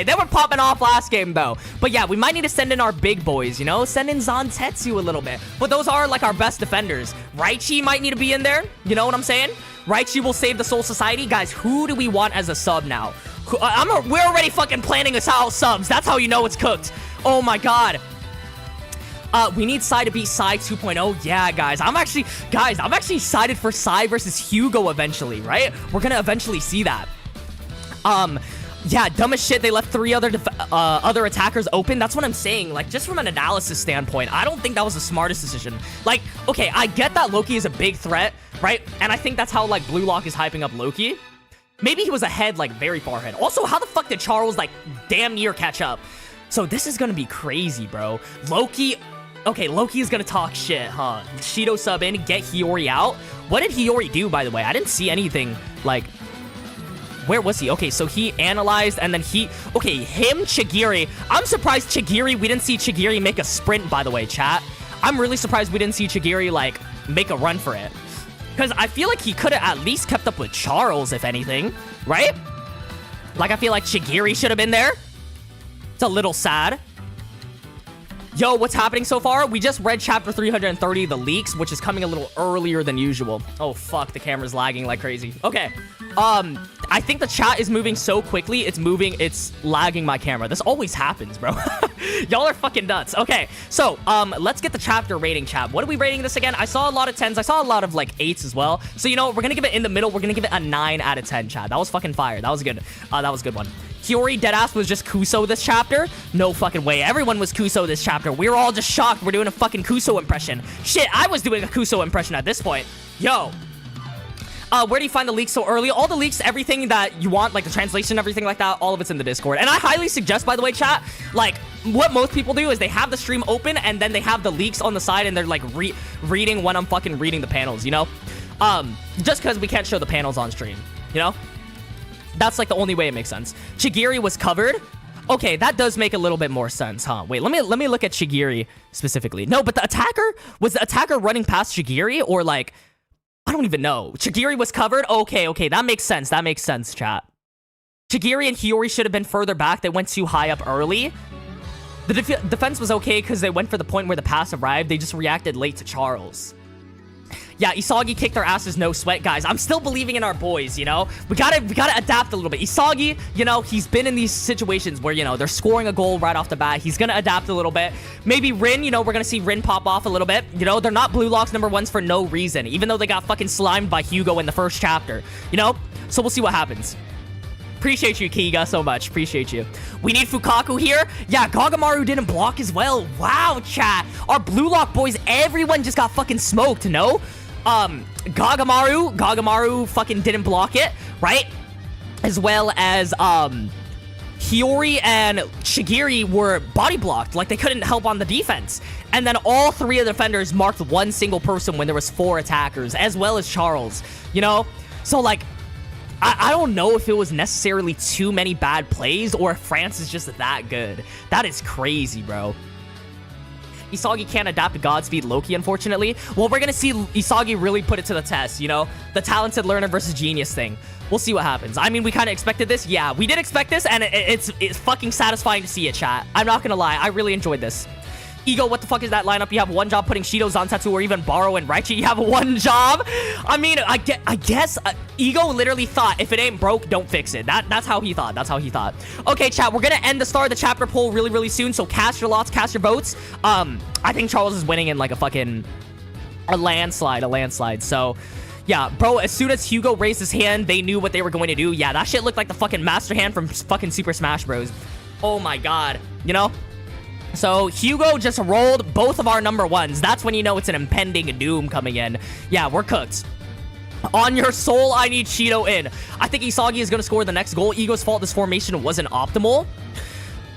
They were popping off last game, though. But yeah, we might need to send in our big boys, you know? Send in Zantetsu a little bit. But those are, like, our best defenders. Raichi might need to be in there. You know what I'm saying? Raichi will save the Soul Society. Guys, who do we want as a sub now? We're already fucking planning us out subs. That's how you know it's cooked. Oh my god. We need Sai to beat Sai 2.0. Yeah, guys. I'm actually excited for Sai versus Hugo eventually, right? We're gonna eventually see that. Yeah, dumb as shit. They left 3 other attackers open. That's what I'm saying. Like, just from an analysis standpoint, I don't think that was the smartest decision. Like, okay, I get that Loki is a big threat, right? And I think that's how, like, BLUELOCK is hyping up Loki. Maybe he was ahead, like, very far ahead. Also, how the fuck did Charles, like, damn near catch up? So this is gonna be crazy, bro. Loki... Okay, Loki is gonna talk shit, huh? Shido sub in, get Hiyori out. What did Hiyori do, by the way? I didn't see anything, like... Where was he? Okay, so he analyzed, and then he... Okay, him, Chigiri. I'm surprised Chigiri... We didn't see Chigiri make a sprint, by the way, chat. I'm really surprised we didn't see Chigiri, like, make a run for it. Because I feel like he could have at least kept up with Charles, if anything. Right? Like, I feel like Chigiri should have been there. It's a little sad. Yo, what's happening so far? We just read chapter 330, the leaks, which is coming a little earlier than usual. Oh, fuck. The camera's lagging like crazy. Okay. I think the chat is moving so quickly, it's lagging my camera. This always happens, bro. Y'all are fucking nuts. Okay, so, let's get the chapter rating, chat. What are we rating this again? I saw a lot of 10s. I saw a lot of, like, 8s as well. So, you know, we're gonna give it in the middle. We're gonna give it a 9 out of 10, chat. That was fucking fire. That was good. That was a good one. Hiyori deadass was just Kuso this chapter? No fucking way. Everyone was Kuso this chapter. We were all just shocked. We're doing a fucking Kuso impression. Shit, I was doing a Kuso impression at this point. Yo. Where do you find the leaks so early? All the leaks, everything that you want, like the translation, everything like that, all of it's in the Discord. And I highly suggest, by the way, chat, like, what most people do is they have the stream open and then they have the leaks on the side and they're, like, reading when I'm fucking reading the panels, you know? Just because we can't show the panels on stream, you know? That's, like, the only way it makes sense. Chigiri was covered. Okay, that does make a little bit more sense, huh? Wait, let me look at Chigiri specifically. No, but the attacker, was the attacker running past Chigiri or, like... I don't even know. Chigiri was covered? Okay, that makes sense. That makes sense, chat. Chigiri and Hiyori should have been further back. They went too high up early. The defense was okay because they went for the point where the pass arrived. They just reacted late to Charles. Yeah, Isagi kicked their asses, no sweat, guys. I'm still believing in our boys, you know? We gotta adapt a little bit. Isagi, you know, he's been in these situations where, you know, they're scoring a goal right off the bat. He's gonna adapt a little bit. Maybe Rin, you know, we're gonna see Rin pop off a little bit. You know, they're not BLUELOCK's #1s for no reason, even though they got fucking slimed by Hugo in the first chapter, you know? So we'll see what happens. Appreciate you, Kiga, so much. Appreciate you. We need Fukaku here. Yeah, Gagamaru didn't block as well. Wow, chat. Our BLUELOCK boys, everyone just got fucking smoked, no? Gagamaru fucking didn't block it, right? As well as, Hiyori and Chigiri were body blocked, like they couldn't help on the defense. And then all 3 of the defenders marked one single person when there was 4 attackers, as well as Charles, you know? So, like, I don't know if it was necessarily too many bad plays or if France is just that good. That is crazy, bro. Isagi can't adapt to Godspeed Loki, unfortunately. Well, we're gonna see Isagi really put it to the test, you know? The talented learner versus genius thing. We'll see what happens. I mean, we kind of expected this. Yeah, we did expect this, and it's fucking satisfying to see it, chat. I'm not gonna lie. I really enjoyed this. Ego, what the fuck is that lineup? You have one job putting Shido, Zantetsu, or even Barou and Raichi. You have one job? I mean, I guess Ego literally thought, if it ain't broke, don't fix it. That's how he thought. That's how he thought. Okay, chat, we're gonna end the start of the chapter poll really, really soon, so cast your lots, cast your votes. I think Charles is winning in, like, a landslide, so... Yeah, bro, as soon as Hugo raised his hand, they knew what they were going to do. Yeah, that shit looked like the fucking Master Hand from fucking Super Smash Bros. Oh my god, you know? So, Hugo just rolled both of our number ones. That's when you know it's an impending doom coming in. Yeah, we're cooked. On your soul, I need Shido in. I think Isagi is going to score the next goal. Ego's fault, this formation wasn't optimal.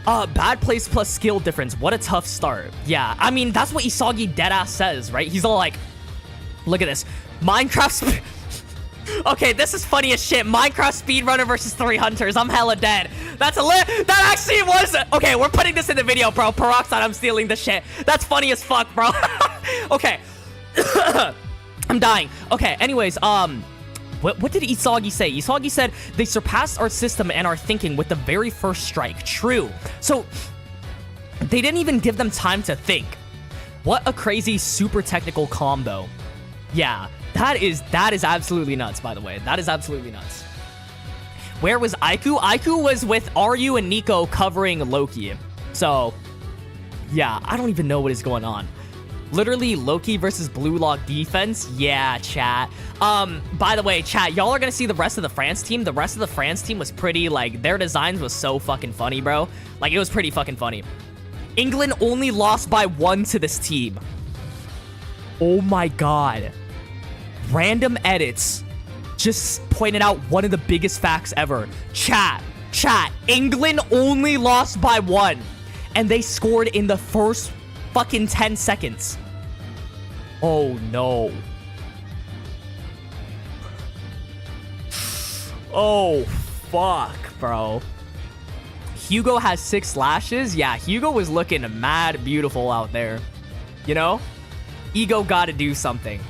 Bad place plus skill difference. What a tough start. Yeah, I mean, that's what Isagi deadass says, right? He's all like, look at this. Minecraft... Okay, this is funny as shit. Minecraft speedrunner versus 3 hunters. I'm hella dead. That's a that actually was... Okay, we're putting this in the video, bro. Peroxide, I'm stealing this shit. That's funny as fuck, bro. Okay. I'm dying. Okay, anyways, what did Isagi say? Isagi said, they surpassed our system and our thinking with the very first strike. True. So, they didn't even give them time to think. What a crazy, super technical combo. Yeah. That is absolutely nuts, by the way. That is absolutely nuts. Where was Aiku? Aiku was with Ryu and Nico covering Loki. So, yeah, I don't even know what is going on. Literally, Loki versus BLUELOCK defense? Yeah, chat. By the way, chat, y'all are gonna see the rest of the France team. The rest of the France team was pretty, like, their designs was so fucking funny, bro. Like, it was pretty fucking funny. England only lost by 1 to this team. Oh my god. Random edits just pointed out one of the biggest facts ever. Chat, England only lost by 1. And they scored in the first fucking 10 seconds. Oh no. Oh, fuck, bro. Hugo has 6 lashes. Yeah, Hugo was looking mad beautiful out there. You know? Ego gotta do something.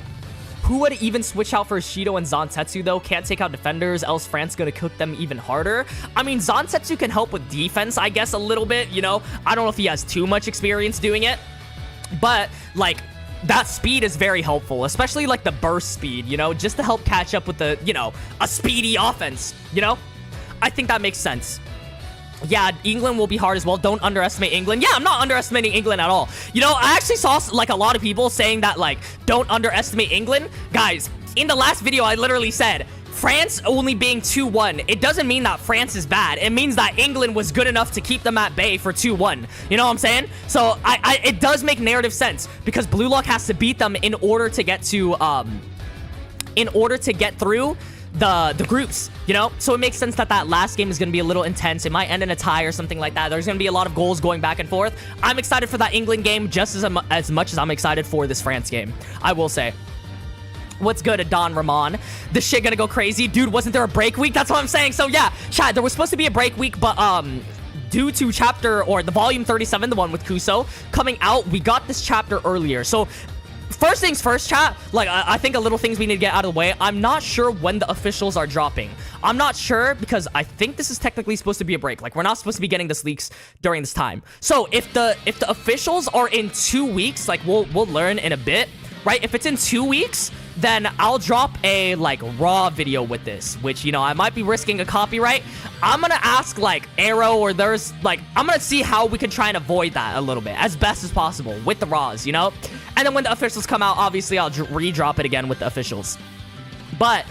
Who would even switch out for Shido and Zantetsu, though? Can't take out defenders, else France gonna cook them even harder. I mean, Zantetsu can help with defense, I guess, a little bit, you know? I don't know if he has too much experience doing it. But, like, that speed is very helpful, especially, like, the burst speed, you know? Just to help catch up with the, you know, a speedy offense, you know? I think that makes sense. Yeah, England will be hard as well. Don't underestimate England. Yeah, I'm not underestimating England at all. You know, I actually saw, like, a lot of people saying that, like, don't underestimate England. Guys, in the last video, I literally said, France only being 2-1, it doesn't mean that France is bad. It means that England was good enough to keep them at bay for 2-1. You know what I'm saying? So, it does make narrative sense, because BLUELOCK has to beat them in order to get to, through the groups, you know? So it makes sense that that last game is going to be a little intense. It might end in a tie or something like that. There's going to be a lot of goals going back and forth. I'm excited for that England game just as much as I'm excited for this France game, I will say. What's good, Don Ramon? This shit gonna go crazy. Dude, wasn't there a break week? That's what I'm saying. So yeah, chat, there was supposed to be a break week, but due to chapter, or the volume 37, the one with Kuso, coming out, we got this chapter earlier. So first things first, chat, like, I think a little things we need to get out of the way. I'm not sure when the officials are dropping. I'm not sure, because I think this is technically supposed to be a break. Like, we're not supposed to be getting this leaks during this time. So if the officials are in 2 weeks, like, we'll learn in a bit, right? If it's in 2 weeks, then I'll drop a, like, raw video with this, which, you know, I might be risking a copyright. I'm gonna ask, like, Arrow, or there's, like, I'm gonna see how we can try and avoid that a little bit, as best as possible, with the raws, you know? And then when the officials come out, obviously, I'll re-drop it again with the officials. But,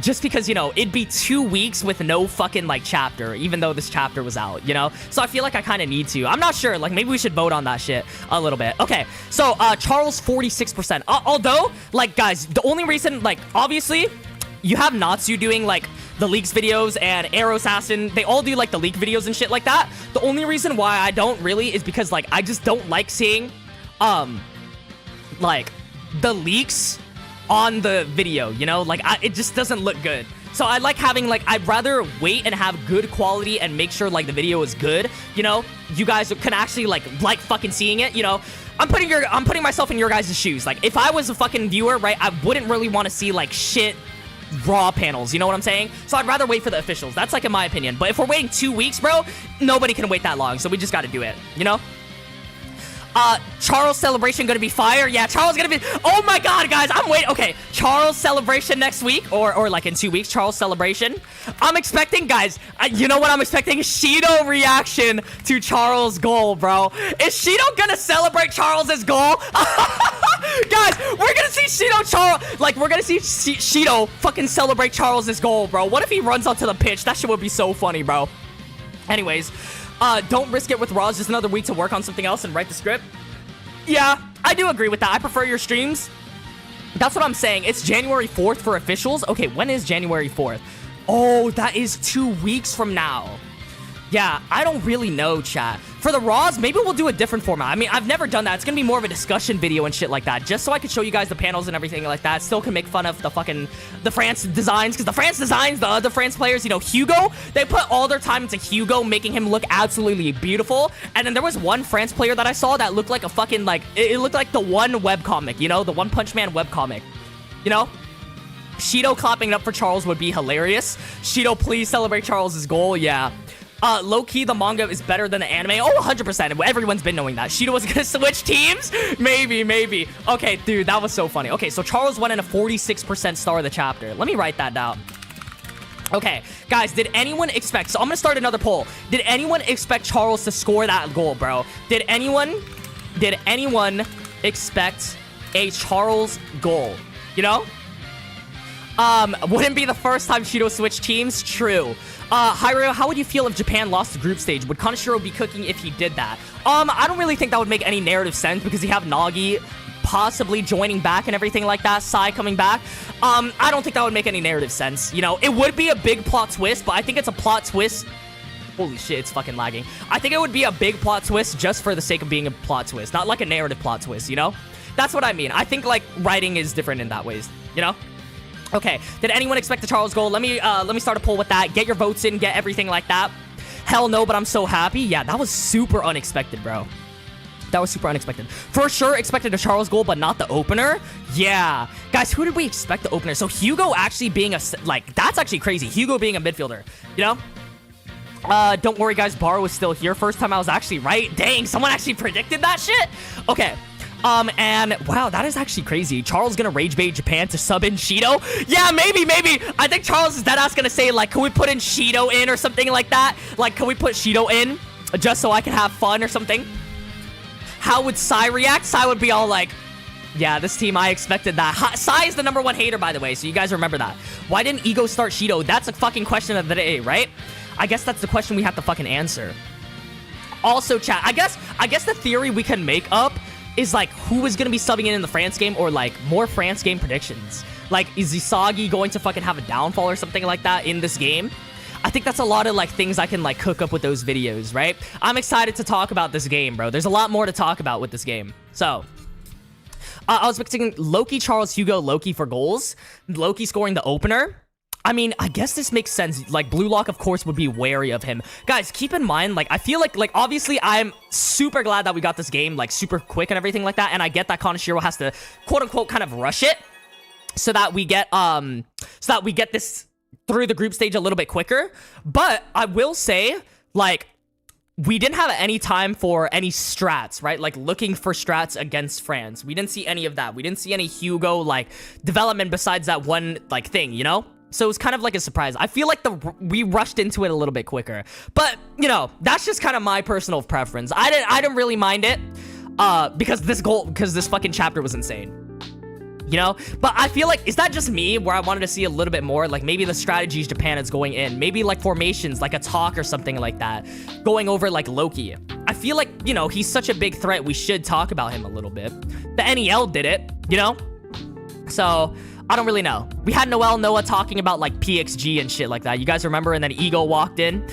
just because, you know, it'd be 2 weeks with no fucking, like, chapter, even though this chapter was out, you know? So I feel like I kind of need to. I'm not sure. Like, maybe we should vote on that shit a little bit. Okay, so, Charles, 46%. Although, like, guys, the only reason, like, obviously, you have Natsu doing, like, the leaks videos, and Arrow Assassin, they all do, like, the leak videos and shit like that. The only reason why I don't really is because, like, I just don't like seeing, like, the leaks on the video, you know? Like, it just doesn't look good. So I like having, like, I'd rather wait and have good quality and make sure, like, the video is good, you know? You guys can actually, like fucking seeing it, you know? I'm putting myself in your guys' shoes. Like, if I was a fucking viewer, right, I wouldn't really want to see, like, shit raw panels, you know what I'm saying? So I'd rather wait for the officials. That's, like, in my opinion. But if we're waiting 2 weeks, bro, nobody can wait that long, so we just gotta do it, you know? Charles celebration gonna be fire? Yeah, Charles gonna be... Oh my god, guys, I'm waiting. Okay, Charles celebration next week, or like in 2 weeks, Charles celebration. I'm expecting, guys, you know what I'm expecting? Shido reaction to Charles' goal, bro. Is Shido gonna celebrate Charles's goal? Guys, we're gonna see we're gonna see Shido fucking celebrate Charles's goal, bro. What if he runs onto the pitch? That shit would be so funny, bro. Anyways, don't risk it with Raws. Just another week to work on something else and write the script. Yeah, I do agree with that. I prefer your streams. That's what I'm saying. It's January 4th for officials. Okay, when is January 4th? Oh, that is 2 weeks from now. Yeah, I don't really know, chat. For the Raws, maybe we'll do a different format. I mean, I've never done that. It's gonna be more of a discussion video and shit like that, just so I could show you guys the panels and everything like that. Still can make fun of the France designs, because the France designs, the other France players, you know, Hugo, they put all their time into Hugo, making him look absolutely beautiful. And then there was one France player that I saw that looked like a fucking, like, it looked like the one webcomic, you know, the One Punch Man webcomic, you know? Shido clapping it up for Charles would be hilarious. Shido, please celebrate Charles's goal. Yeah. Loki, the manga is better than the anime. Oh, 100%. Everyone's been knowing that. Shido was gonna switch teams? Maybe. Okay, dude, that was so funny. Okay, so Charles went in a 46% star of the chapter. Let me write that down. Okay, guys, did anyone expect... So I'm gonna start another poll. Did anyone expect Charles to score that goal, bro? Did anyone expect a Charles goal? You know? Wouldn't be the first time Shido switched teams. True. Hiryo, how would you feel if Japan lost the group stage? Would Kaneshiro be cooking if he did that? I don't really think that would make any narrative sense, because you have Nagi possibly joining back and everything like that, Sai coming back. I don't think that would make any narrative sense. You know, it would be a big plot twist, but I think it's a plot twist. Holy shit, it's fucking lagging. I think it would be a big plot twist just for the sake of being a plot twist, not like a narrative plot twist, you know? That's what I mean. I think, like, writing is different in that ways, you know? Okay, did anyone expect the Charles goal? Let me start a poll with that. Get your votes in, get everything like that. Hell no, but I'm so happy. Yeah, that was super unexpected, bro. That was super unexpected. For sure expected a Charles goal, but not the opener. Yeah. Guys, who did we expect the opener? So Hugo actually being a, like, that's actually crazy. Hugo being a midfielder, you know? Don't worry, guys. Barou is still here. First time I was actually right. Dang, someone actually predicted that shit? Okay. And wow, that is actually crazy. Charles gonna rage bait Japan to sub in Shido? Yeah, maybe. I think Charles is deadass gonna say, like, can we put in Shido in or something like that? Like, can we put Shido in just so I can have fun or something? How would Sai react? Sai would be all like, yeah, this team, I expected that. Sai is the #1 hater, by the way, so you guys remember that. Why didn't Ego start Shido? That's a fucking question of the day, right? I guess that's the question we have to fucking answer. Also, chat, I guess the theory we can make up is, like, who is going to be subbing in the France game, or, like, more France game predictions. Like, is Isagi going to fucking have a downfall or something like that in this game? I think that's a lot of, like, things I can, like, cook up with those videos, right? I'm excited to talk about this game, bro. There's a lot more to talk about with this game. So, I was expecting Loki, Charles, Hugo, Loki for goals. Loki scoring the opener. I mean, I guess this makes sense. Like, BLUELOCK, of course, would be wary of him. Guys, keep in mind, like, I feel like, obviously, I'm super glad that we got this game, like, super quick and everything like that. And I get that Kaneshiro has to, quote-unquote, kind of rush it so that we get this through the group stage a little bit quicker. But I will say, like, we didn't have any time for any strats, right? Like, looking for strats against France. We didn't see any of that. We didn't see any Hugo, like, development besides that one, like, thing, you know? So it was kind of like a surprise. I feel like we rushed into it a little bit quicker. But, you know, that's just kind of my personal preference. I didn't really mind it because this fucking chapter was insane. You know? But I feel like, is that just me where I wanted to see a little bit more? Like, maybe the strategies Japan is going in. Maybe, like, formations, like a talk or something like that. Going over, like, Loki. I feel like, you know, he's such a big threat. We should talk about him a little bit. The NEL did it, you know? So, I don't really know. We had Noah talking about, like, PXG and shit like that. You guys remember? And then Ego walked in.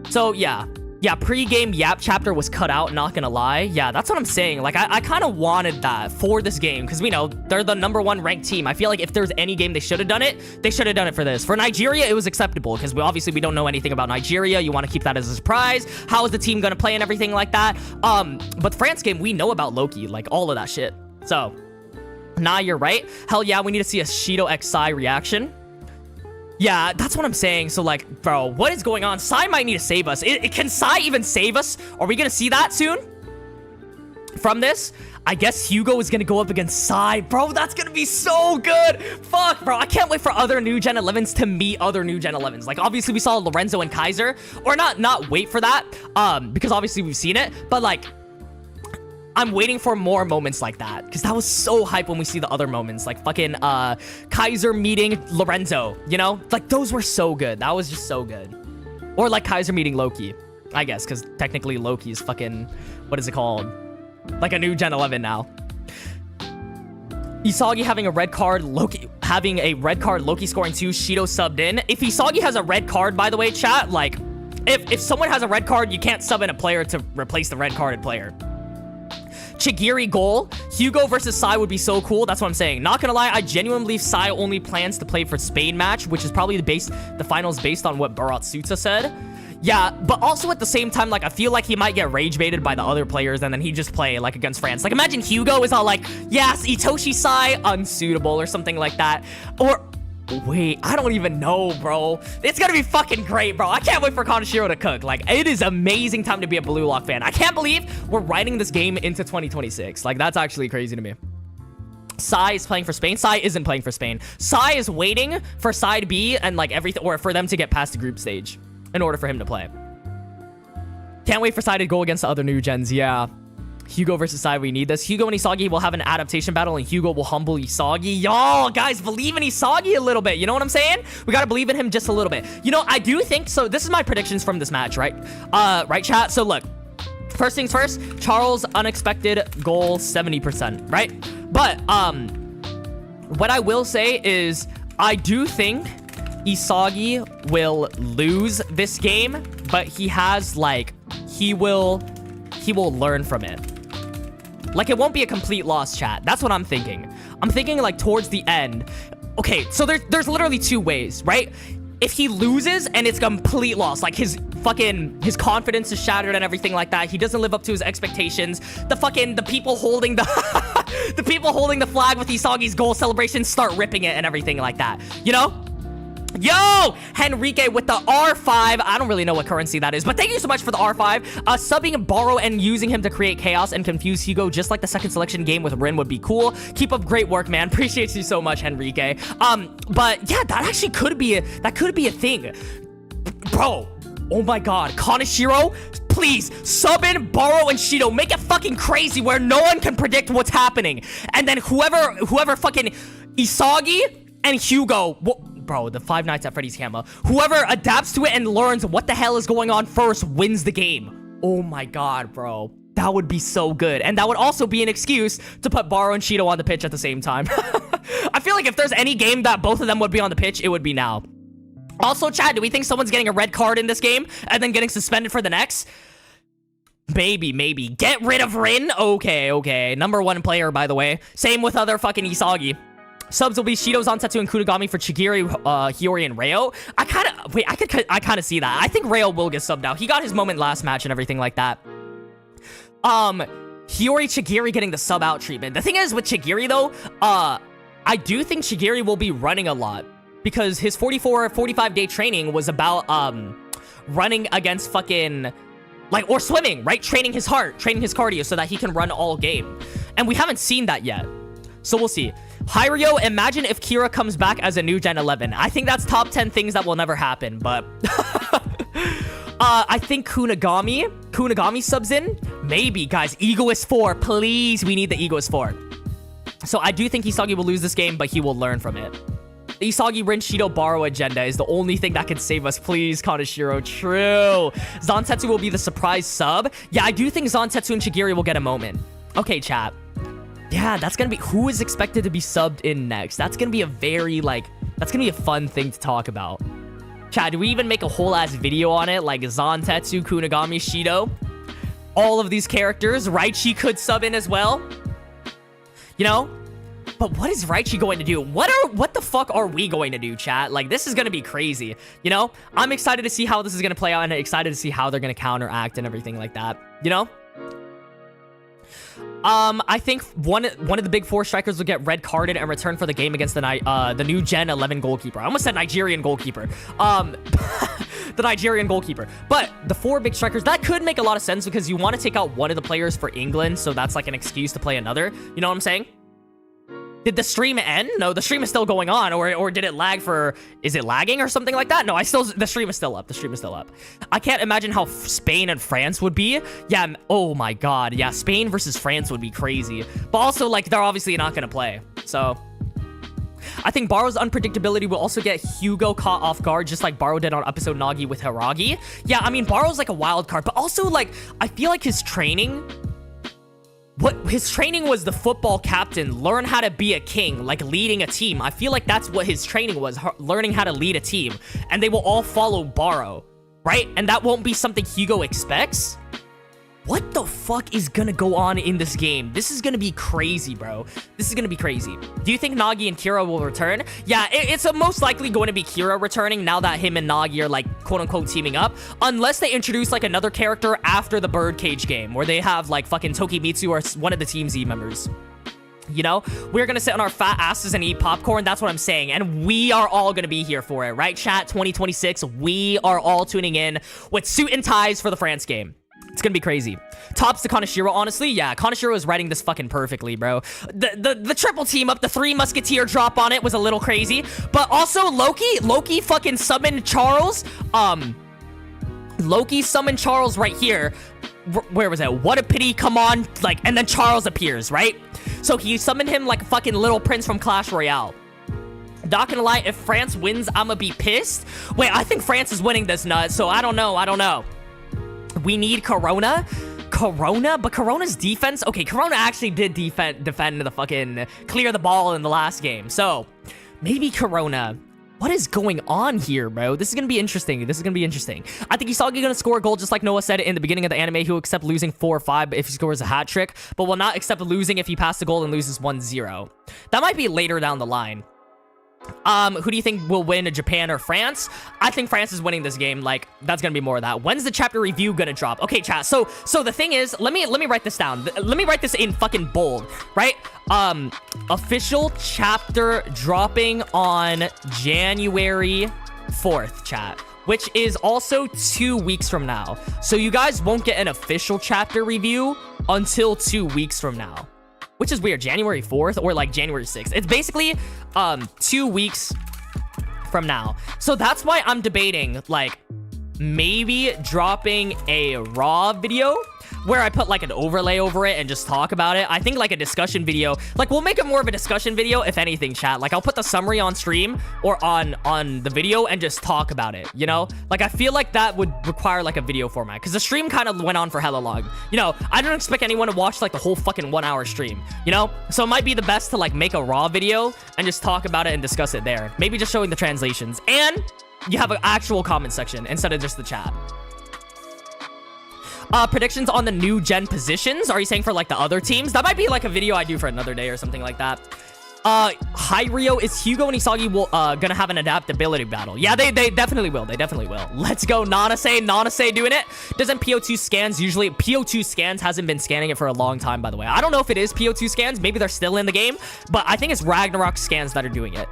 So, yeah. Yeah, pre-game Yap chapter was cut out, not gonna lie. Yeah, that's what I'm saying. Like, I kind of wanted that for this game, because we know they're the #1 ranked team. I feel like if there's any game they should have done it, they should have done it for this. For Nigeria, it was acceptable, because we don't know anything about Nigeria. You want to keep that as a surprise. How is the team gonna play and everything like that? But the France game, we know about Loki, like, all of that shit. So, nah, you're right. Hell yeah, we need to see a Shido x Sai reaction. Yeah, that's what I'm saying. So, like, bro, what is going on? Sai might need to save us. Can Sai even save us? Are we gonna see that soon? From this? I guess Hugo is gonna go up against Sai. Bro, that's gonna be so good. Fuck, bro. I can't wait for other new Gen 11s to meet other new Gen 11s. Like, obviously, we saw Lorenzo and Kaiser. Or not wait for that, because obviously we've seen it. But, like, I'm waiting for more moments like that, because that was so hype when we see the other moments, like fucking Kaiser meeting Lorenzo, you know? Like, those were so good. That was just so good. Or like Kaiser meeting Loki, I guess, because technically Loki is fucking, what is it called? Like a new Gen 11 now. Isagi having a red card, Loki having a red card, Loki scoring 2, Shido subbed in. If Isagi has a red card, by the way, chat, like, if someone has a red card, you can't sub in a player to replace the red carded player. Chigiri goal. Hugo versus Sai would be so cool. That's what I'm saying. Not gonna lie, I genuinely believe Sai only plans to play for Spain match, which is probably the finals based on what Baratsutsa said. Yeah, but also at the same time, like, I feel like he might get rage baited by the other players and then he just play, like, against France. Like, imagine Hugo is all like, yes, itoshi Sai, unsuitable or something like that. Or, wait, I don't even know, bro. It's gonna be fucking great, bro. I can't wait for Kaneshiro to cook. Like, it is amazing time to be a BLUELOCK fan. I can't believe we're writing this game into 2026. Like, that's actually crazy to me. Sai is playing for Spain. Sai isn't playing for Spain. Sai is waiting for side B and, like, everything, or for them to get past the group stage in order for him to play. Can't wait for Sai to go against the other new gens. Yeah. Hugo versus Sai, we need this. Hugo and Isagi will have an adaptation battle, and Hugo will humble Isagi. Y'all, guys, believe in Isagi a little bit. You know what I'm saying? We gotta believe in him just a little bit. You know, I do think, so this is my predictions from this match, right? Right, chat? So, look. First things first, Charles' unexpected goal, 70%, right? But, what I will say is, I do think Isagi will lose this game, but he has, like, he will learn from it. Like, it won't be a complete loss, chat. That's what I'm thinking. I'm thinking, like, towards the end. Okay, so there's literally 2 ways, right? If he loses and it's complete loss, like his confidence is shattered and everything like that, he doesn't live up to his expectations, the people holding the the people holding the flag with Isagi's goal celebration start ripping it and everything like that, you know? Yo, Henrique with the R5. I don't really know what currency that is, but thank you so much for the R5. Subbing Barou and using him to create chaos and confuse Hugo, just like the second selection game with Rin, would be cool. Keep up great work, man. Appreciate you so much, Henrique. But yeah, that actually could be a thing. Bro, oh my god, Kaneshiro, please sub in Barou and Shido. Make it fucking crazy where no one can predict what's happening. And then whoever fucking Isagi and Hugo, bro, the Five Nights at Freddy's camera. Whoever adapts to it and learns what the hell is going on first wins the game. Oh my god, bro. That would be so good. And that would also be an excuse to put Barou and Shido on the pitch at the same time. I feel like if there's any game that both of them would be on the pitch, it would be now. Also, Chad, do we think someone's getting a red card in this game and then getting suspended for the next? Maybe. Get rid of Rin? Okay. #1 player, by the way. Same with other fucking Isagi. Subs will be Shido, Zantetsu, and Kunigami for Chigiri, Hiyori, and Reo. I kind of see that. I think Reo will get subbed out. He got his moment last match and everything like that. Hiyori, Chigiri getting the sub out treatment. The thing is with Chigiri though, I do think Chigiri will be running a lot because his 45 day training was about running against fucking, like, or swimming, right? Training his heart, training his cardio so that he can run all game. And we haven't seen that yet. So we'll see. Hiryo, imagine if Kira comes back as a new Gen 11. I think that's top 10 things that will never happen, but I think Kunigami subs in. Maybe, guys. Egoist 4, please. We need the Egoist 4. So I do think Isagi will lose this game, but he will learn from it. The Isagi Rin Shido Barou agenda is the only thing that can save us. Please, Kaneshiro. True. Zantetsu will be the surprise sub. Yeah, I do think Zantetsu and Chigiri will get a moment. Okay, chat. Yeah, that's gonna be... Who is expected to be subbed in next? That's gonna be a very, like... That's gonna be a fun thing to talk about. Chat, do we even make a whole ass video on it? Like Zantetsu, Kunigami, Shido. All of these characters. Raichi could sub in as well. You know? But what is Raichi going to do? What the fuck are we going to do, chat? Like, this is going to be crazy. You know? I'm excited to see how this is going to play out, and excited to see how they're going to counteract and everything like that. You know? I think one of the big four strikers will get red carded and return for the game against the new Gen 11 goalkeeper. I almost said Nigerian goalkeeper. The Nigerian goalkeeper. But the four big strikers, that could make a lot of sense because you want to take out one of the players for England, so that's like an excuse to play another. You know what I'm saying? Did the stream end? No, the stream is still going on. Or did it lag for... Is it lagging or something like that? No, the stream is still up. The stream is still up. I can't imagine how Spain and France would be. Yeah, oh my god. Yeah, Spain versus France would be crazy. But also, like, they're obviously not going to play. So... I think Barou's unpredictability will also get Hugo caught off guard, just like Barou did on episode Nagi with Hiragi. Yeah, I mean, Barou's like a wild card. But also, like, I feel like his training... His training was the football captain, learn how to be a king, like leading a team. I feel like that's what his training was, learning how to lead a team. And they will all follow Barou, right? And that won't be something Hugo expects. What the fuck is gonna go on in this game? This is gonna be crazy, bro. This is gonna be crazy. Do you think Nagi and Kira will return? Yeah, it's most likely going to be Kira returning now that him and Nagi are, like, quote-unquote teaming up. Unless they introduce, like, another character after the birdcage game, where they have, like, fucking Tokimitsu or one of the Team Z members. You know? We're gonna sit on our fat asses and eat popcorn. That's what I'm saying. And we are all gonna be here for it, right, chat? 2026, we are all tuning in with suit and ties for the France game. It's gonna be crazy. Tops to Kaneshiro, honestly. Yeah, Kaneshiro is writing this fucking perfectly, bro. The triple team up, the 3 musketeer drop on it was a little crazy. But also, Loki fucking summoned Charles. Loki summoned Charles right here. Where was it? What a pity, come on. Like, and then Charles appears, right? So he summoned him like a fucking little prince from Clash Royale. Not gonna lie, if France wins, I'ma be pissed. Wait, I think France is winning this nut, so I don't know. We need Corona, but Corona's defense... Okay, Corona actually did defend the fucking... Clear the ball in the last game. So, maybe Corona. What is going on here, bro? This is gonna be interesting. I think Isagi gonna score a goal just like Noah said in the beginning of the anime. He'll accept losing 4-5 if he scores a hat trick, but will not accept losing if he passes the goal and loses 1-0. That might be later down the line. Who do you think will win, Japan or France? I think France is winning this game. Like, that's gonna be more of that. When's the chapter review gonna drop? Okay, chat. So the thing is, let me write this down. Let me write this in fucking bold, right? Official chapter dropping on January 4th, chat, which is also 2 weeks from now. So you guys won't get an official chapter review until 2 weeks from now. Which is weird, January 4th or like January 6th. It's basically 2 weeks from now. So that's why I'm debating, like, maybe dropping a raw video where I put like an overlay over it and just talk about it. I think like a discussion video, like we'll make it more of a discussion video if anything, chat. Like I'll put the summary on stream or on the video and just talk about it, you know? Like I feel like that would require like a video format because the stream kind of went on for hella long. You know, I don't expect anyone to watch like the whole fucking 1 hour stream, you know? So it might be the best to like make a raw video and just talk about it and discuss it there. Maybe just showing the translations and you have an actual comment section instead of just the chat. Predictions on the new gen positions. Are you saying for like the other teams? That might be like a video I do for another day or something like that. Hiryo, is Hugo and Isagi will gonna have an adaptability battle? Yeah, they definitely will. They definitely will. Let's go, Nanase doing it. Doesn't PO2 scans usually? PO2 scans hasn't been scanning it for a long time, by the way. I don't know if it is PO2 scans. Maybe they're still in the game, but I think it's Ragnarok scans that are doing it.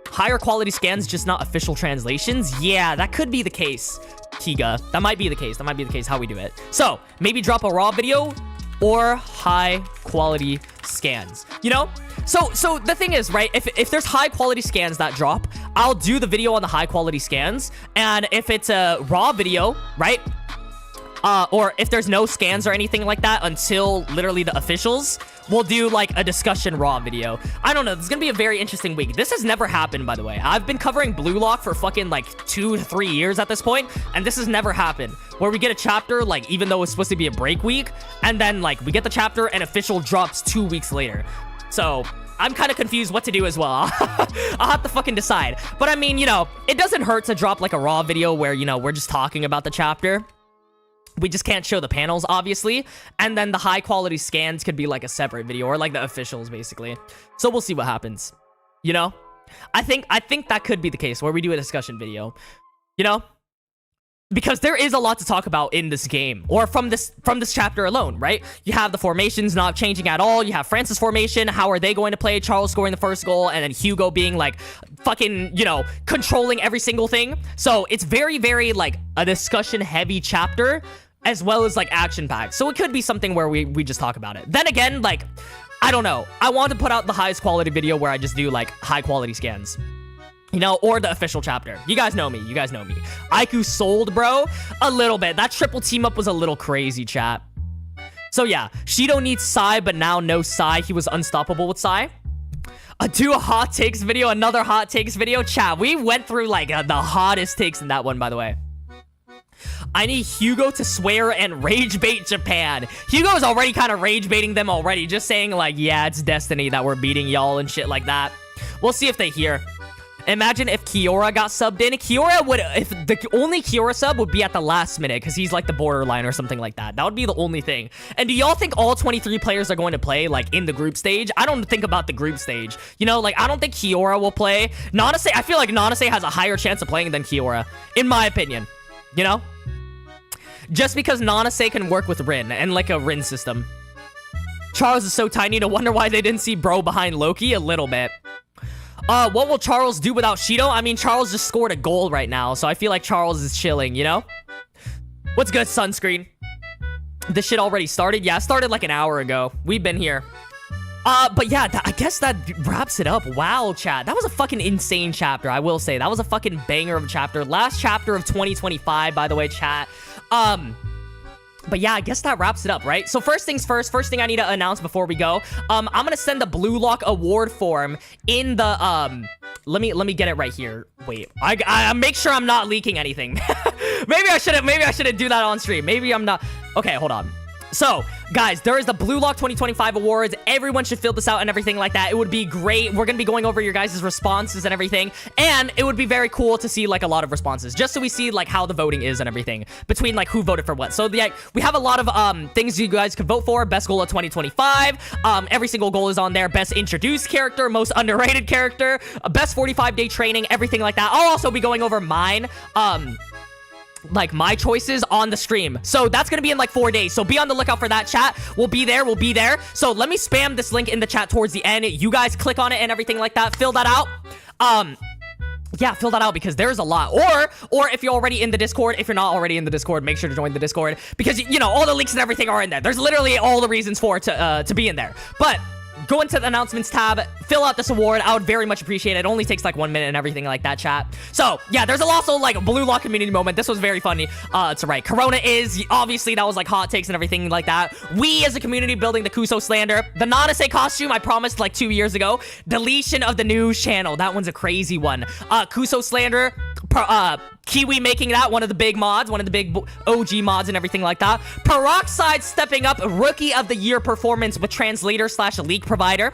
Higher quality scans, just not official translations. Yeah, that could be the case, Kiga. That might be the case. That might be the case how we do it. So maybe drop a raw video or high quality scans, you know? So the thing is, right, if there's high quality scans that drop, I'll do the video on the high quality scans. And if it's a raw video, right, or if there's no scans or anything like that until literally the officials, we'll do like a discussion raw video. I don't know. This is gonna be a very interesting week. This has never happened, by the way. I've been covering BLUELOCK for fucking like 2 to 3 years at this point, and this has never happened where we get a chapter, like, even though it's supposed to be a break week, and then like we get the chapter and official drops 2 weeks later. So I'm kind of confused what to do as well. I'll have to fucking decide. But I mean, you know, it doesn't hurt to drop like a raw video where, you know, we're just talking about the chapter. We just can't show the panels, obviously. And then the high quality scans could be like a separate video, or like the officials, basically. So we'll see what happens. You know? I think that could be the case, where we do a discussion video. You know? Because there is a lot to talk about in this game, or from this chapter alone, right? You have the formations not changing at all. You have France's formation. How are they going to play? Charles scoring the first goal, and then Hugo being like fucking, you know, controlling every single thing. So it's very, very like a discussion heavy chapter, as well as like action packed. So it could be something where we just talk about it. Then again, like, I don't know. I want to put out the highest quality video where I just do like high quality scans. You know, or the official chapter. You guys know me. You guys know me. Aiku sold, bro. A little bit. That triple team up was a little crazy, chat. So yeah, Shido needs Sai, but now no Sai. He was unstoppable with Sai. Do a hot takes video. Another hot takes video. Chat, we went through like the hottest takes in that one, by the way. I need Hugo to swear and rage bait Japan. Hugo is already kind of rage baiting them already. Just saying like, yeah, it's destiny that we're beating y'all and shit like that. We'll see if they hear. Imagine if Kiora got subbed in. Kiora would, if the only Kiora sub would be at the last minute, because he's like the borderline or something like that. That would be the only thing. And do y'all think all 23 players are going to play like in the group stage? I don't think about the group stage. You know, like I don't think Kiora will play. Nanase, I feel like Nanase has a higher chance of playing than Kiora, in my opinion. You know? Just because Nanase can work with Rin and like a Rin system. Charles is so tiny, no wonder why they didn't see bro behind Loki a little bit. What will Charles do without Shido? I mean, Charles just scored a goal right now, so I feel like Charles is chilling, you know? What's good, Sunscreen? This shit already started? Yeah, it started like an hour ago. We've been here. But yeah, I guess that wraps it up. Wow, chat. That was a fucking insane chapter, I will say. That was a fucking banger of a chapter. Last chapter of 2025, by the way, chat. But yeah, I guess that wraps it up, right? So first things first, first thing I need to announce before we go, I'm gonna send the BLUELOCK award form in the, let me get it right here. Wait, I make sure I'm not leaking anything. maybe I shouldn't do that on stream. Maybe I'm not. Okay, hold on. So, guys, there is the BLUELOCK 2025 awards. Everyone should fill this out and everything like that. It would be great. We're gonna be going over your guys' responses and everything, and it would be very cool to see like a lot of responses, just so we see like how the voting is and everything between like who voted for what. So yeah, we have a lot of things you guys could vote for. Best goal of 2025. Every single goal is on there. Best introduced character, most underrated character, best 45-day training, everything like that. I'll also be going over mine. Like my choices on the stream, so that's gonna be in like 4 days, so be on the lookout for that, chat. We'll be there. So let me spam this link in the chat towards the end. You guys click on it and everything like that. Fill that out. Yeah, fill that out, because there's a lot. Or if you're already in the Discord, if you're not already in the Discord, make sure to join the Discord, because you know all the links and everything are in there. There's literally all the reasons for it to be in there. But go into the announcements tab, fill out this award. I would very much appreciate it. It only takes like 1 minute and everything like that, chat. So yeah, there's also like a BLUELOCK community moment. This was very funny to write. Corona is, obviously that was like hot takes and everything like that. We as a community building the Kuso slander. The Nanase costume I promised like 2 years ago. Deletion of the news channel. That one's a crazy one. Kuso slander. Kiwi making that one of the big mods, one of the big OG mods and everything like that. Peroxide stepping up Rookie of the Year performance with translator / leak provider.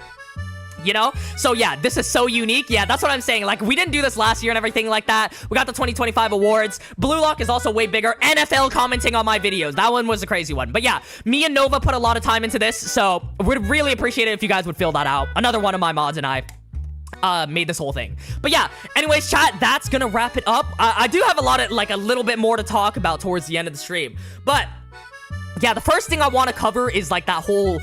You know? So yeah, this is so unique. Yeah, that's what I'm saying. Like, we didn't do this last year and everything like that. We got the 2025 awards. BLUELOCK is also way bigger. NFL commenting on my videos. That one was a crazy one. But yeah, me and Nova put a lot of time into this, so would really appreciate it if you guys would fill that out. Another one of my mods and I made this whole thing. But yeah, anyways, chat, that's gonna wrap it up. I do have a little bit more to talk about towards the end of the stream, but yeah, the first thing I want to cover is like that whole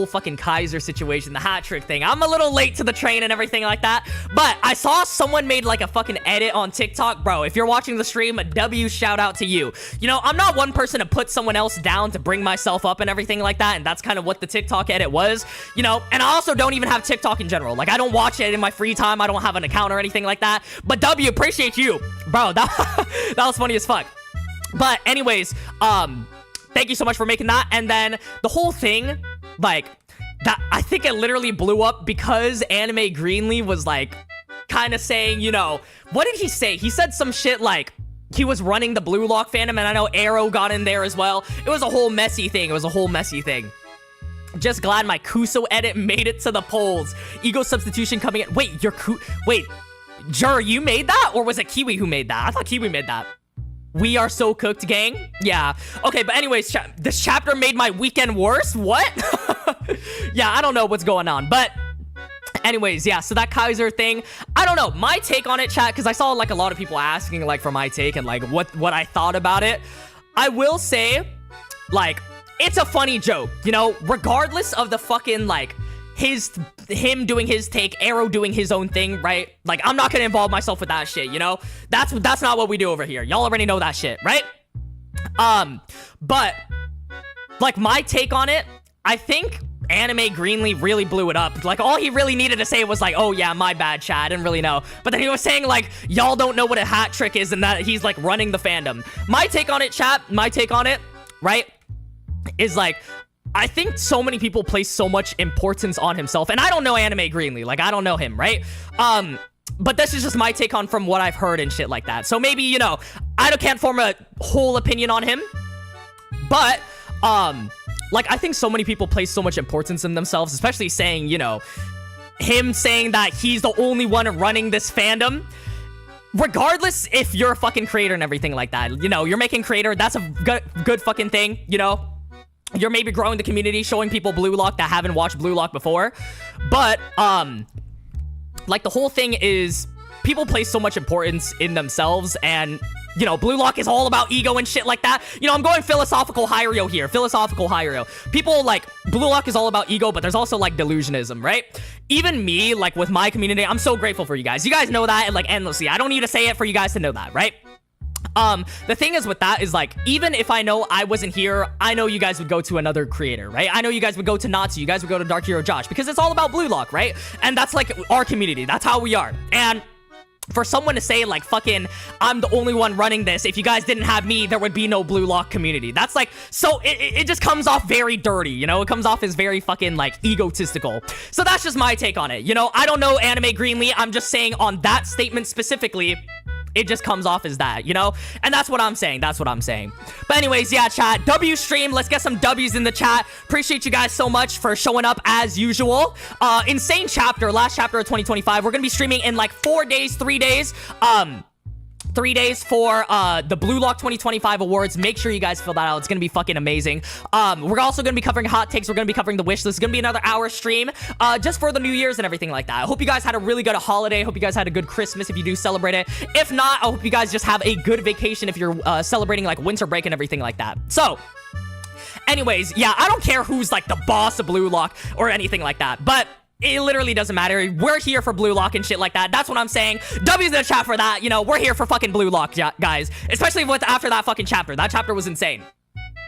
fucking Kaiser situation, the hat trick thing. I'm a little late to the train and everything like that, but I saw someone made like a fucking edit on TikTok. Bro, if you're watching the stream, W shout out to you. You know, I'm not one person to put someone else down to bring myself up and everything like that, and that's kind of what the TikTok edit was, you know. And I also don't even have TikTok in general. Like, I don't watch it in my free time. I don't have an account or anything like that, but W, appreciate you, bro. That was funny as fuck. But anyways, thank you so much for making that. And then the whole thing, like, that, I think it literally blew up because Anime Greenlee was like kind of saying, you know, what did he say? He said some shit like he was running the BLUELOCK fandom, and I know Arrow got in there as well. It was a whole messy thing. Just glad my Kuso edit made it to the polls. Ego substitution coming in. Wait, wait, Jur, you made that? Or was it Kiwi who made that? I thought Kiwi made that. We are so cooked, gang. Yeah. Okay, but anyways, this chapter made my weekend worse. What? Yeah, I don't know what's going on, but anyways, yeah, so that Kaiser thing, I don't know. My take on it, chat, because I saw like a lot of people asking like for my take and like what I thought about it. I will say, like, it's a funny joke, you know, regardless of the fucking like him doing his take, Arrow doing his own thing, right? Like, I'm not gonna involve myself with that shit, you know? That's not what we do over here. Y'all already know that shit, right? But like my take on it, I think Anime Greenlee really blew it up. Like, all he really needed to say was like, oh yeah, my bad, chat, I didn't really know. But then he was saying like, y'all don't know what a hat trick is and that he's like running the fandom. My take on it, chat, my take on it, right, is like, I think so many people place so much importance on himself, and I don't know Anime Greenlee, like, I don't know him, right? But this is just my take on from what I've heard and shit like that. So maybe, you know, I can't form a whole opinion on him, but, like, I think so many people place so much importance in themselves, especially saying, you know, him saying that he's the only one running this fandom. Regardless if you're a fucking creator and everything like that, you know, you're making creator, that's a good fucking thing, you know? You're maybe growing the community, showing people BLUELOCK that haven't watched BLUELOCK before. But, like, the whole thing is people place so much importance in themselves, and, you know, BLUELOCK is all about ego and shit like that. You know, I'm going philosophical Hiryo here. Philosophical Hiryo. People, like, BLUELOCK is all about ego, but there's also, like, delusionism, right? Even me, like, with my community, I'm so grateful for you guys. You guys know that, and, like, endlessly. I don't need to say it for you guys to know that, right? The thing is with that is, like, even if I know I wasn't here, I know you guys would go to another creator, right? I know you guys would go to Natsu, you guys would go to Dark Hero Josh, because it's all about BLUELOCK, right? And that's, like, our community. That's how we are. And for someone to say, like, fucking, I'm the only one running this, if you guys didn't have me, there would be no BLUELOCK community. That's, like, so, it just comes off very dirty, you know? It comes off as very fucking, like, egotistical. So that's just my take on it, you know? I don't know Anime Greenlee, I'm just saying on that statement specifically, it just comes off as that, you know? And that's what I'm saying. That's what I'm saying. But anyways, yeah, chat. W stream. Let's get some W's in the chat. Appreciate you guys so much for showing up as usual. Insane chapter. Last chapter of 2025. We're gonna be streaming in like 4 days, 3 days. 3 days for the BLUELOCK 2025 awards. Make sure you guys fill that out. It's gonna be fucking amazing. We're also gonna be covering hot takes. We're gonna be covering the wish list. It's gonna be another hour stream just for the New Year's and everything like that. I hope you guys had a really good holiday. I hope you guys had a good Christmas if you do celebrate it. If not, I hope you guys just have a good vacation if you're celebrating like winter break and everything like that. So anyways, yeah, I don't care who's like the boss of BLUELOCK or anything like that, but it literally doesn't matter. We're here for BLUELOCK and shit like that. That's what I'm saying. W's in the chat for that. You know, we're here for fucking BLUELOCK, guys. Especially with after that fucking chapter. That chapter was insane.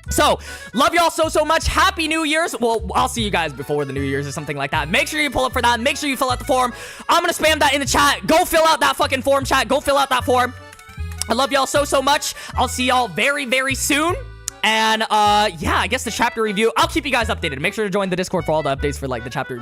So, love y'all so much. Happy New Year's. Well, I'll see you guys before the New Year's or something like that. Make sure you pull up for that. Make sure you fill out the form. I'm gonna spam that in the chat. Go fill out that fucking form, chat. Go fill out that form. I love y'all so much. I'll see y'all very soon. And, yeah, I guess the chapter review. I'll keep you guys updated. Make sure to join the Discord for all the updates for, like, the chapter review.